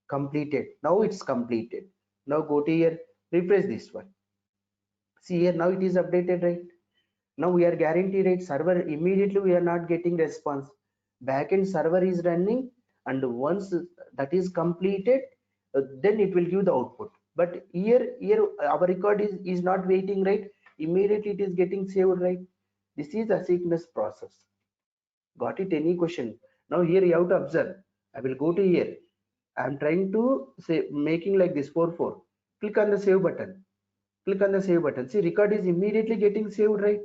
Completed. Now it's completed. Now go to here. Refresh this one. See here, now it is updated, right? Now we are guaranteed, right? Server immediately we are not getting response. Backend server is running, and once that is completed, then it will give the output. But here our record is not waiting, right? Immediately it is getting saved, right? This is asynchronous process. Got it? Any question? Now here you have to observe. I will go to here. I am trying to say making like this 4 4. Click on the save button. Click on the save button. See, record is immediately getting saved, right?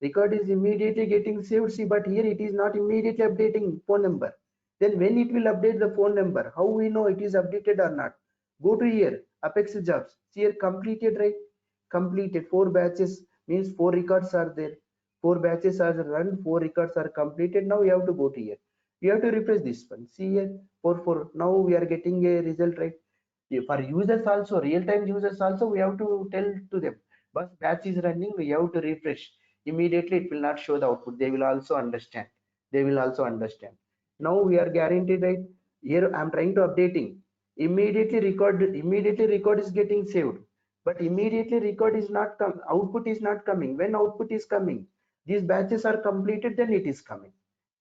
Record is immediately getting saved. See, but here it is not immediately updating phone number. Then when it will update the phone number, how we know it is updated or not? Go to here, Apex Jobs. See here, completed, right? Completed. 4 batches means 4 records are there. 4 batches are run, 4 records are completed. Now you have to go to here. You have to refresh this one. See here, 4 4. Now we are getting a result, right? For users also, real-time users also, we have to tell to them, but batch is running, we have to refresh. Immediately it will not show the output. They will also understand. They will also understand. Now we are guaranteed, right? Here I'm trying to updating. Immediately record is getting saved. But immediately record is not come. Output is not coming. When output is coming, these batches are completed, then it is coming.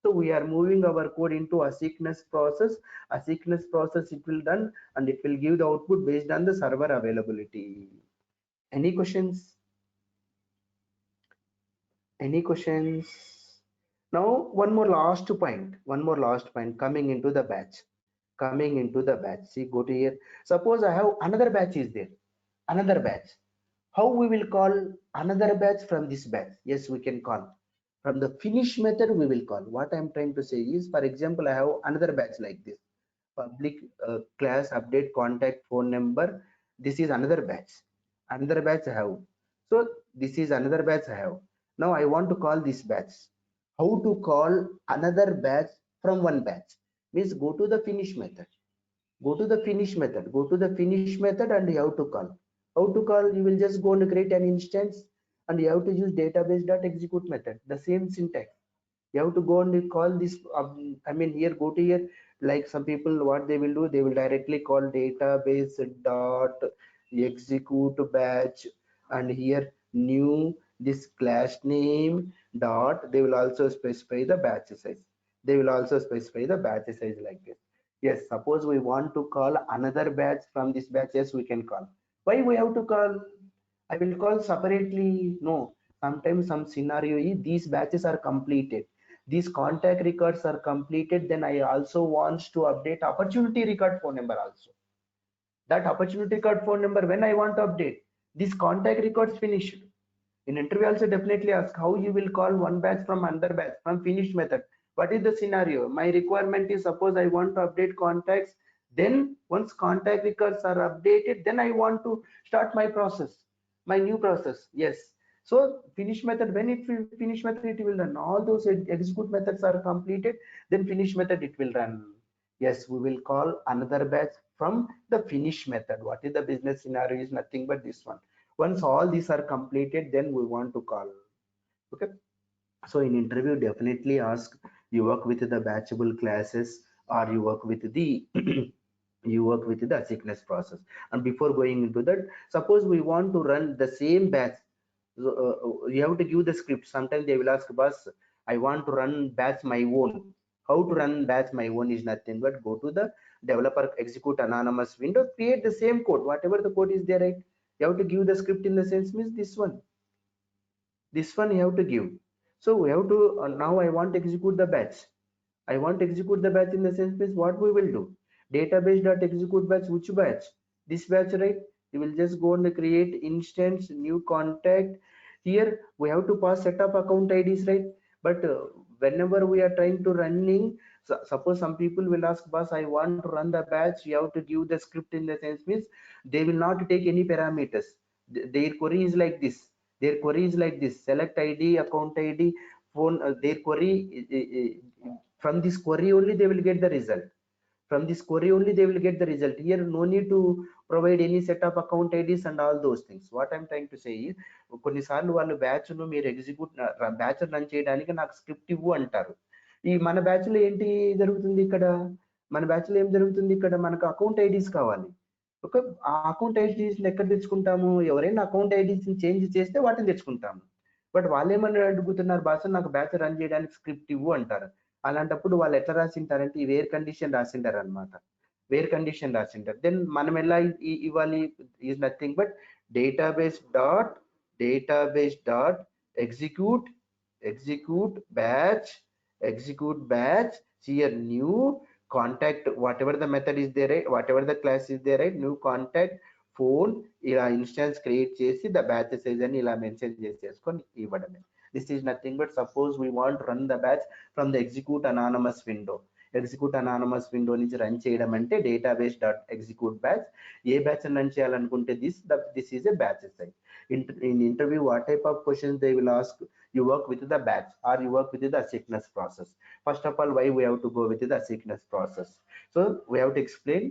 So we are moving our code into asynchronous process. Asynchronous process it will done and it will give the output based on the server availability. Any questions? Any questions? Now one more last point. One more last point coming into the batch. Coming into the batch. See, go to here. Suppose I have another batch is there. Another batch. How we will call another batch from this batch? Yes, we can call. From the finish method we will call. What I'm trying to say is, for example, I have another batch like this. Public class update contact phone number. This is another batch. Another batch I have. So this is another batch I have. Now I want to call this batch. How to call another batch from one batch? Means go to the finish method. Go to the finish method. Go to the finish method and you have to call. How to call? You will just go and create an instance and you have to use database.execute method. The same syntax. You have to go and call this. I mean, here, go to here. Like some people, what they will do, they will directly call database.execute batch, and here new this class name dot. They will also specify the batch size. They will also specify the batch size like this. Yes, suppose we want to call another batch from this batch, yes, we can call. Why we have to call? I will call separately. No, sometimes some scenario these batches are completed, these contact records are completed, then I also wants to update opportunity record phone number also. That opportunity record phone number, when I want to update, this contact records finished. In interview also definitely ask how you will call one batch from another batch from finish method. What is the scenario? My requirement is, suppose I want to update contacts, then once contact records are updated, then I want to start my process, my new process. Yes, so finish method, when it will finish method, it will run all those execute methods are completed, then finish method it will run. Yes, we will call another batch from the finish method. What is the business scenario is nothing but this one. Once all these are completed, then we want to call. Okay, so in interview definitely ask, you work with the batchable classes or you work with the you work with the sickness process. And before going into that, suppose we want to run the same batch, you have to give the script. Sometimes they will ask, boss, I want to run batch my own. How to run batch my own is nothing but go to the developer execute anonymous window, create the same code, whatever the code is there, right? You have to give the script in the sense means this one you have to give. So we have to now I want to execute the batch. I want to execute the batch in the sense means what we will do, database dot execute batch, which batch? This batch, right? You will just go and create instance new contact. Here we have to pass set up account IDs, right? But whenever we are trying to running, so suppose some people will ask, boss, I want to run the batch, you have to give the script in the sense means they will not take any parameters. Their query is like this. Their query is like this: select id, account id, phone. Their query, from this query only they will get the result. From this query only they will get the result. Here no need to provide any set of account IDs and all those things. What I'm trying to say is, కొన్నిసార్లు వాళ్ళు batch ను మీరు execute batch run చేయడానికి నాకు script ఇవ్వు అంటారు. ఈ మన బ్యాచ్ లో ఏంటి జరుగుతుంది ఇక్కడ? మన బ్యాచ్ లో ఏం జరుగుతుంది ఇక్కడ? మనకు అకౌంట్ ఐడీస్ కావాలి. ఒక ఆ అకౌంట్ ఐడీస్ ఎక్కడ తెచ్చుకుంటాము? ఎవరైనా అకౌంట్ ఐడీస్ చేంజ్ చేస్తే వాటిని తెచ్చుకుంటాము. బట్ వాళ్ళు ఏమని అడుగుతున్నారు, బాస్ నాకు బ్యాచ్ రన్ చేయడానికి స్క్రిప్ట్ ఇవ్వు అంటారు. అలాంటప్పుడు వాళ్ళు ఎట్లా రాసింటారంటే ఈ వేర్ కండిషన్ రాసింటారు అనమాట. Where condition రాసింటారు. దెన్ మనం ఎలా ఇవ్వాలి is nothing but database dot execute execute batch here new contact, whatever the method is there, right? Whatever the class is there, right? New contact phone ఇలా instance create చేసి the batch size అని ఇలా mention చేసేసుకొని ఇవ్వడమే. This is nothing but suppose we want run the batch from the execute anonymous window. Execute anonymous window నుంచి run చేయడం అంటే database dot execute batch. ఏ batch run చేయాలనుకుంటే this is a batch size. In interview, what type of questions they will ask? You work with the batch or you work with the sickness process. First of all, why we have to go with the sickness process? So we have to explain,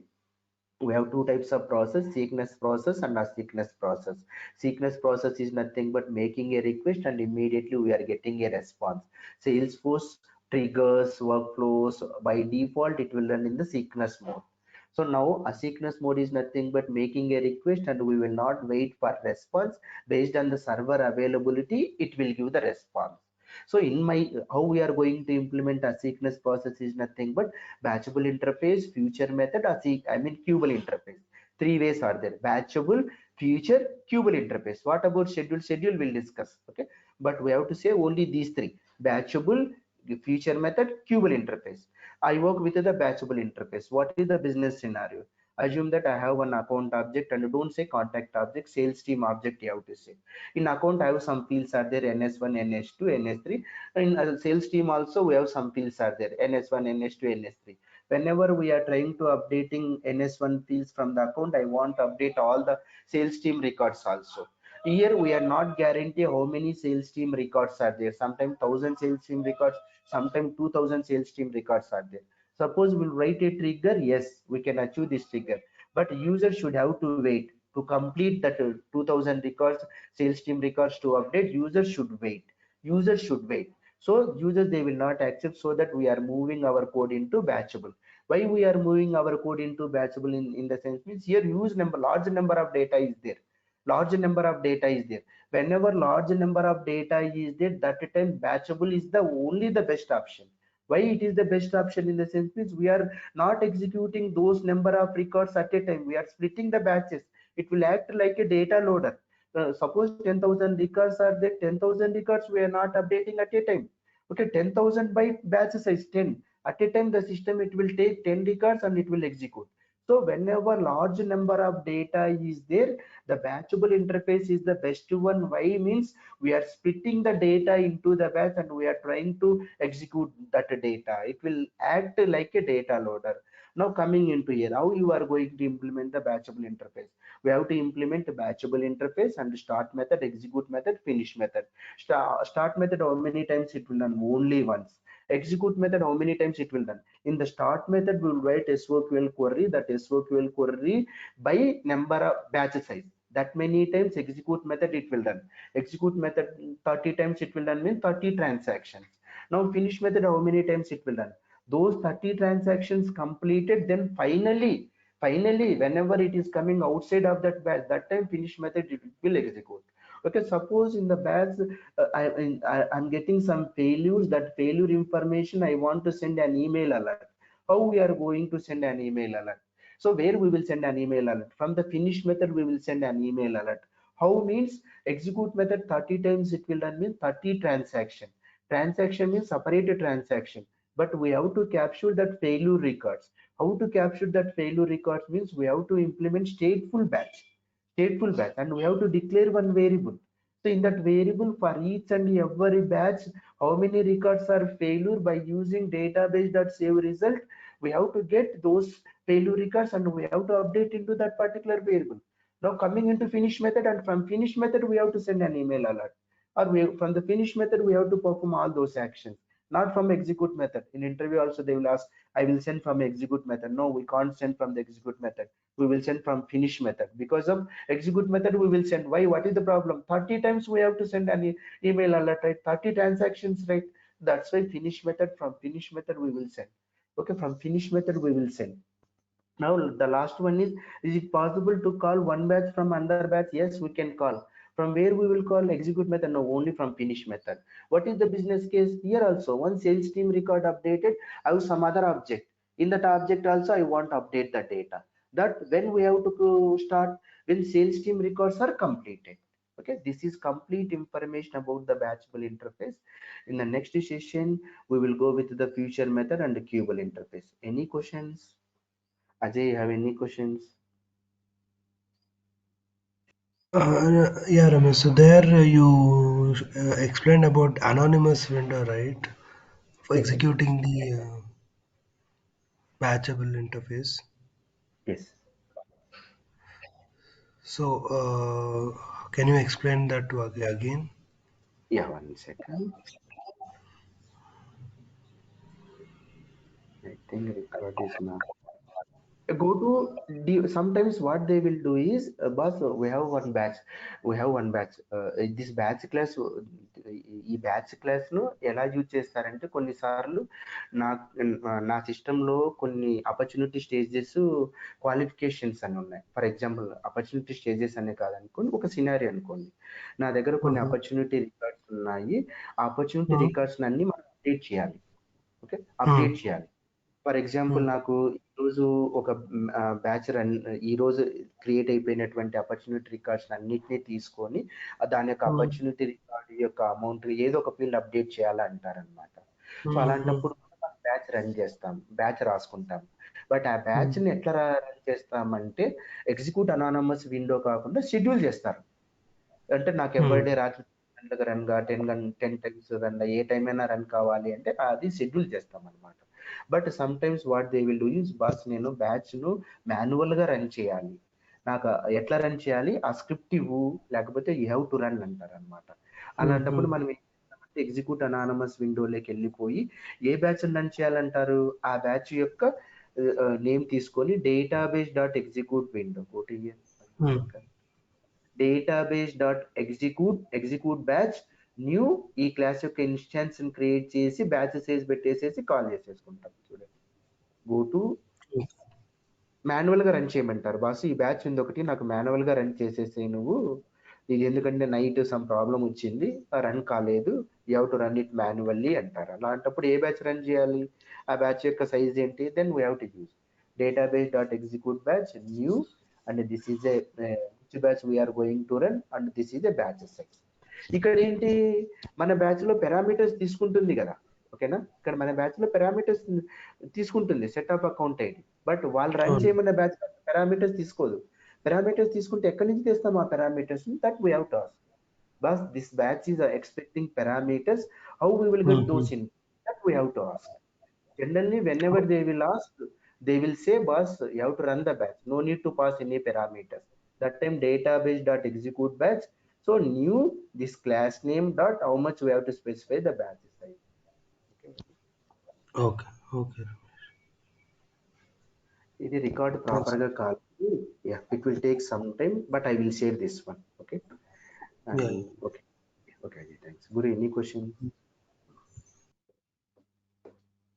we have two types of process: sickness process and asynchronous process. Sickness process is nothing but making a request and immediately we are getting a response. Salesforce triggers workflows, by default it will run in the sickness mode. So now asynchronous mode is nothing but making a request and we will not wait for response. Based on the server availability, it will give the response. So in my how we are going to implement asynchronous process is nothing but batchable interface, future method, kubel interface. Three ways are there: batchable, future, kubel interface. What about schedule? Schedule we'll discuss. Okay, but we have to say only these three: batchable, future method, kubel interface. I work with the batchable interface. What is the business scenario? Assume that I have one account object, and don't say contact object, sales team object you have to say. In account I have some fields are there: ns1, ns2, ns3. In sales team also we have some fields are there: ns1, ns2, ns3. Whenever we are trying to updating ns1 fields from the account, I want to update all the sales team records also. Here we are not guarantee how many sales team records are there. Sometimes 1,000 sales team records, sometimes 2,000 sales team records are there. Suppose we'll write a trigger, yes, we can achieve this trigger, but user should have to wait to complete that 2,000 records, sales team records to update. Users should wait. Users should wait. So users they will not accept, so that we are moving our code into batchable. Why we are moving our code into batchable in the sense means here large number of data is there. Large number of data is there. Whenever large number of data is there, that time batchable is the only the best option. Why it is the best option in the sense means we are not executing those number of records at a time. We are splitting the batches. It will act like a data loader. Suppose 10,000 records are there, 10,000 records we are not updating at a time. Okay, 10,000 by batch size 10. At a time the system it will take 10 records and it will execute. So whenever large number of data is there, the batchable interface is the best one. Why means we are splitting the data into the batch and we are trying to execute that data. It will act like a data loader. Now coming into here, how you are going to implement the batchable interface? We have to implement a batchable interface and start method, execute method, finish method. Start method, how many times it will run? Only once. Execute method, how many times it will run? In the start method, we will write SOQL query. That SOQL query by number of batch size. That many times execute method it will run. Execute method 30 times it will run means 30 transactions. Now finish method, how many times it will run? Those 30 transactions completed, then finally whenever it is coming outside of that batch, that time finish method it will execute. Okay, suppose in the batch I'm getting some failures. That failure information I want to send an email alert. How we are going to send an email alert? So where we will send an email alert? From the finish method we will send an email alert. How means execute method 30 times it will run means 30 transaction. Transaction means separated transaction, but we have to capture that failure records. How to capture that failure records means we have to implement stateful batch, and we have to declare one variable. So in that variable, for each and every batch, how many records are failure, by using database.save result, we have to get those failure records and we have to update into that particular variable. Now coming into finish method, and from finish method we have to send an email alert, or from the finish method we have to perform all those actions, not from execute method. In interview also they will ask, I will send from execute method. No, we can't send from the execute method. We will send from finish method. Because of execute method we will send. Why? What is the problem? 30 times we have to send an email alert, right? 30 transactions, right? That's why finish method, from finish method we will send. Okay, from finish method we will send. Now the last one is it possible to call one batch from another batch? Yes, we can call. From where we will call? Execute method? No, only from finish method. What is the business case? Here also, one sales team record updated, I have some other object. In that object also I want to update the data. That when we have to start, when sales team records are completed. Okay, this is complete information about the batchable interface. In the next session we will go with the future method and the Kubel interface. Any questions? Ajay, you have any questions? Yeah, Ramesh. So there you explained about anonymous vendor, right? For Yes, executing the batchable interface. yes. So can you explain that to again? Yeah, 1 second. I think record is not. Go to sometimes what they will do is, boss, we have one batch, this batch class, ఈ batch class ను ఎలా use చేస్తారంటే కొన్నిసార్లు నా నా system లో కొన్ని opportunity stages qualifications అని ఉన్నాయి. ఫర్ ఎగ్జాంపుల్ ఆపర్చునిటీ స్టేజెస్ అనే కాదనుకోండి, ఒక సినారీ అనుకోండి. నా దగ్గర కొన్ని ఆపర్చునిటీ రికార్డ్స్ ఉన్నాయి. ఆ ఆపర్చునిటీ రికార్డ్స్ అన్ని మనం అప్డేట్ చేయాలి. ఓకే, అప్డేట్ చేయాలి. ఫర్ ఎగ్జాంపుల్ నాకు ఈరోజు ఒక బ్యాచ్ రన్, ఈరోజు క్రియేట్ అయిపోయినటువంటి ఆపర్చునిటీ రికార్డ్స్ అన్నిటినీ తీసుకొని దాని యొక్క ఆపర్చునిటీ రికార్డ్ యొక్క అమౌంట్ ఏదో ఒక ఫీల్డ్ అప్డేట్ చేయాలంటారనమాట. సో అలాంటప్పుడు బ్యాచ్ రన్ చేస్తాం, బ్యాచ్ రాసుకుంటాం. బట్ ఆ బ్యాచ్ ని ఎట్లా రన్ చేస్తామంటే ఎగ్జిక్యూట్ అనానమస్ విండో కాకుండా షెడ్యూల్ చేస్తారు. అంటే నాకు ఎవ్రీడే రాత్రి గంటలకు రన్ గా 10 టైమ్స్ రన్, ఏ టైం అయినా రన్ కావాలి అంటే అది షెడ్యూల్ చేస్తాం అనమాట. But some times what they will do is, boss నేను బ్యాచ్ ను మాన్యువల్ గా రన్ చేయాలి, నాకు ఎట్లా రన్ చేయాలి ఆ స్క్రిప్ట్ ఇవ్వు, లేకపోతే యూ హ్యావ్ టు రన్ అంటారు అనమాట. అలాంటప్పుడు మనం ఎగ్జిక్యూట్ అనానమస్ విండోలోకి వెళ్ళిపోయి ఏ బ్యాచ్ రన్ చేయాలంటారు, ఆ బ్యాచ్ యొక్క నేమ్ తీసుకొని database dot execute window database dot execute batch new ఈ క్లాస్ యొక్క ఇన్స్టాన్స్ క్రియేట్ చేసి బ్యాచ్ సైజ్ పెట్టేసేసి కాల్ చేసేసుకుంటాం. చూడండి, గో టు మాన్యువల్ గా రన్ చేయమంటారు. బాస్ ఈ బ్యాచ్ ఉంది ఒకటి, నాకు మాన్యువల్ గా రన్ చేసేసి నువ్వు, ఇది ఎందుకంటే నైట్ సమ్ ప్రాబ్లం వచ్చింది, రన్ కాలేదు, you have to run it manually అంటారు. అలాంటప్పుడు ఏ బ్యాచ్ రన్ చేయాలి, ఆ బ్యాచ్ యొక్క సైజ్ ఏంటి, then we have to use database dot execute batch new and this is a which batch we are going to run and this is a batch size. ఇక్కడ ఏంటి, మన batch లో parameters తీసుకుంటుంది కదా, ఓకేనా. ఇక్కడ మన బ్యాచ్ లో పారామీటర్స్ తీసుకుంటుంది set of account ID, but వాళ్ళు రన్ చేయమన్న బ్యాచ్ పారామీటర్స్ తీసుకోదు. పారామీటర్స్ తీసుకుంటే ఎక్కడి నుంచి తెస్తాం ఆ parameters, that we have to ask. Bus this batch is expecting parameters, how we will get those in, that we have to ask. Generally, whenever they will ask, they will say, boss, you have to run the batch. No need to pass any parameters. That time database dot execute batch. So new this class name dot how much we have to specify the batch size. Okay. This record properly call. Yeah, it will take some time, but I will share this one. Okay. Okay. Thanks. Guru, any question?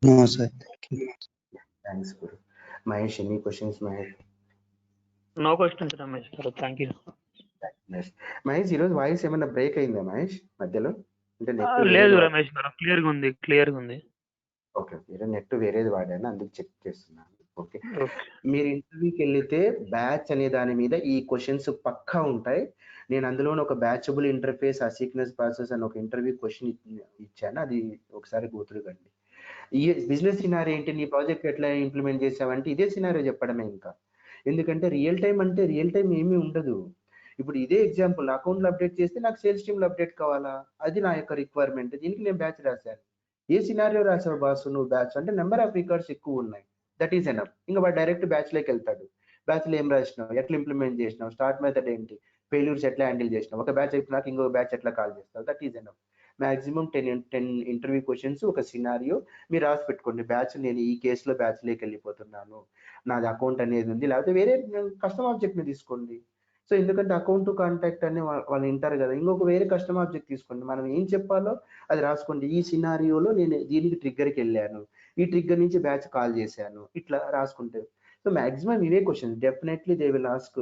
No, sir. Thanks, Guru. Mahesh, any questions, Mahesh? No questions, Ramesh. Thank you. Mahesh, ఈరోజు voice ఏమైనా break అయిందా మహేష్ మధ్యలో? అంటే లేదు రమేష్ గారు, clear గా ఉంది. Okay, net వేరేది వాడాను, అందుకు చెక్ చేస్తున్నాను. ఓకే, మీరు ఇంటర్వ్యూకి వెళ్తే బ్యాచ్ అనే దాని మీద ఈ క్వశ్చన్స్ పక్కా ఉంటాయి. నేను అందులో ఒక బ్యాచబుల్ ఇంటర్ఫేస్ అసీక్వెన్స్ ప్రాసెస్ అని ఒక ఇంటర్వ్యూ క్వశ్చన్ ఇచ్చాను, అది ఒకసారి గోతురుగండి. ఈ బిజినెస్ సినారియో ఏంటి, నీ ప్రాజెక్ట్ ఎట్లా ఇంప్లిమెంట్ చేసావంటే ఇదే సినారియో చెప్పడమే ఇంకా. ఎందుకంటే రియల్ టైం అంటే రియల్ టైం ఏమీ ఉండదు. ఇప్పుడు ఇదే ఎగ్జాంపుల్, అకౌంట్లో అప్డేట్ చేస్తే నాకు సేల్స్ టీంలో అప్డేట్ కావాలా, అది నా యొక్క రిక్వైర్మెంట్, దీనికి నేను బ్యాచ్ రాశాను. ఏ సినారియో రాసావు బాస్ నువ్వు బ్యాచ్ అంటే నెంబర్ ఆఫ్ రికార్డ్స్ ఎక్కువ ఉన్నాయి, దట్ ఈస్ ఎనఫ్. ఇంకా వాడు డైరెక్ట్ బ్యాచ్లోకి వెళ్తాడు. బ్యాచ్లో ఏం రాసినావు, ఎట్లా ఇంప్లిమెంట్ చేసినావు, స్టార్ట్ మెథడ్ ఏంటి, ఫెయిల్యూర్స్ ఎట్లా హ్యాండిల్ చేసినావు, ఒక బ్యాచ్ అయిపోయినాక ఇంకొక బ్యాచ్ ఎట్లా కాల్ చేస్తావు, that is enough. Maximum 10 interview questions ఒక సినారియో మీరు రాసి పెట్టుకోండి. బ్యాచ్ నేను ఈ కేసులో బ్యాచ్లోకి వెళ్ళిపోతున్నాను, నాది అకౌంట్ అనేది ఉంది, లేకపోతే వేరే కస్టమ్ ఆబ్జెక్ట్ని తీసుకోండి. సో ఎందుకంటే అకౌంట్ టు కాంటాక్ట్ అని వాళ్ళు వింటారు కదా, ఇంకొక వేరే కస్టమ్ ఆబ్జెక్ట్ తీసుకోండి, మనం ఏం చెప్పాలో అది రాసుకోండి. ఈ సినారియోలో నేను దీనికి ట్రిగ్గర్కి వెళ్ళాను, ఈ ట్రిగ్గర్ నుంచి బ్యాచ్ కాల్ చేశాను, ఇట్లా రాసుకుంటే. సో మాక్సిమం ఇవే questions, definitely they will ask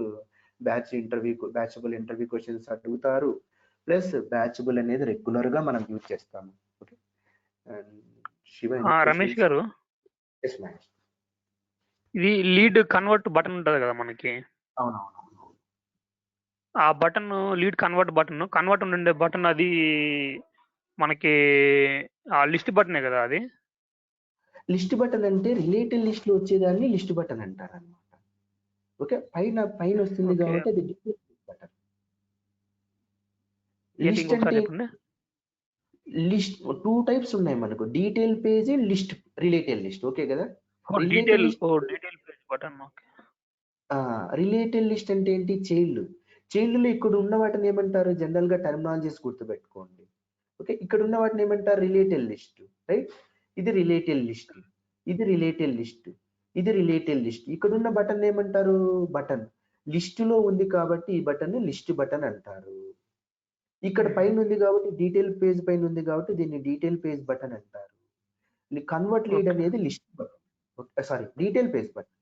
batchable interview questions అడుగుతారు. ప్లస్ బ్యాచబుల్ అనేది రెగ్యులర్ గా మనం యూజ్ చేస్తాము. ఓకే రమేష్ గారు, ఇది లీడ్ కన్వర్ట్ బటన్ ఉంటది కదా మనకి, అవునవును, ఆ బటన్ లీడ్ కన్వర్ట్ ఉండే బటన్, అది మనకి ఆ లిస్ట్ బటనే కదా అది. లిస్ట్ బటన్ అంటే రిలేటెడ్ లిస్ట్ లో వచ్చేదాన్ని లిస్ట్ బటన్ అంటారు అనమాట. ఓకే, పైన వస్తుంది కాబట్టి అది బటన్. లిస్ట్ అంటే లిస్ట్ 2 టైప్స్ ఉన్నాయి మనకు, detail page, list, related list. Okay కదా, related page button. Related list అంటే ఏంటి, చైల్డ్ లో ఇక్కడ ఉన్న వాటిని ఏమంటారు, జనరల్ గా టర్మినాలజీస్ గుర్తుపెట్టుకోండి. ఓకే, ఇక్కడ ఉన్న వాటిని ఏమంటారు, రిలేటెడ్ లిస్ట్, రైట్. ఇది రిలేటెడ్ లిస్ట్, ఇది రిలేటెడ్ లిస్ట్, ఇది రిలేటెడ్ లిస్ట్. ఇక్కడ ఉన్న బటన్ ఏమంటారు, బటన్. లిస్ట్ లో ఉంది కాబట్టి ఈ బటన్ లిస్ట్ బటన్ అంటారు. ఇక్కడ పైన ఉంది కాబట్టి డీటెయిల్ పేజ్ పైన ఉంది కాబట్టి దీన్ని డీటెయిల్ పేజ్ బటన్ అంటారు. కన్వర్ట్ లీడ్ అనేది list button, sorry detail page button.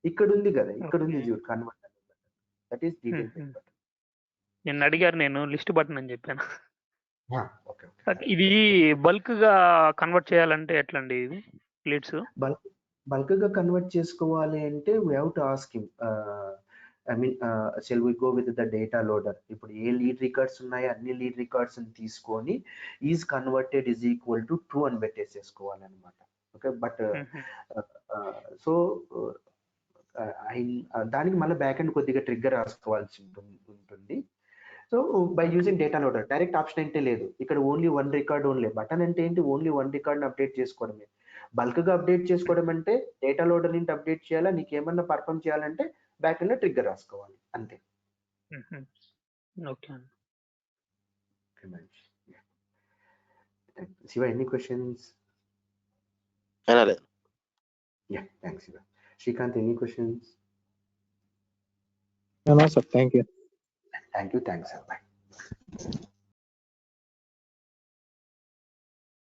ఇక్కడ ఉంది కదా, ఇక్కడ ఉంది చూడు కన్వర్ట్ అనే button, that is detail page button. నేను అడిగారు, నేను లిస్ట్ బటన్ అని చెప్పాను. ఓకే, ఇది బల్క్ గా కన్వర్ట్ చేయాలంటే ఎట్లా అండి ఇది లీడ్స్? బల్క్ గా కన్వర్ట్ చేసుకోవాలి అంటే we have to ask him, I mean shall we go with the data loader. ఇప్పుడు ఏ లీడ్ రికార్డ్స్ ఉన్నాయో అన్ని లీడ్ రికార్డ్స్ తీసుకొని is converted is equal to true అని పెట్టేసేసుకోవాలన్నమాట. ఓకే, బట్ సో దానికి మళ్ళీ బ్యాక్ అండ్ కొద్దిగా ట్రిగ్గర్ రాసుకోవాల్సి ఉంటుంది. So by using data loader, direct option అంటే లేదు ఇక్కడ, ఓన్లీ 1 రికార్డ్ ఓన్లీ. బటన్ అంటే ఏంటి, ఓన్లీ 1 రికార్డ్ అప్డేట్ చేసుకోవడమే. బల్క్ గా అప్డేట్ చేసుకోవడం అంటే డేటా లోడర్ నుంచి అప్డేట్ చేయాలా, నీకు ఏమన్నా పర్ఫామ్ చేయాలంటే బ్యాక్ ఎండ్ ట్రిగ్గర్ రాసుకోవాలి అంతే. ఓకే అండి. Shiva, any questions? Yeah, thanks, Shiva. Srikanth, any questions? No, sir. Thank you. Thank you. Thanks, sir. Bye.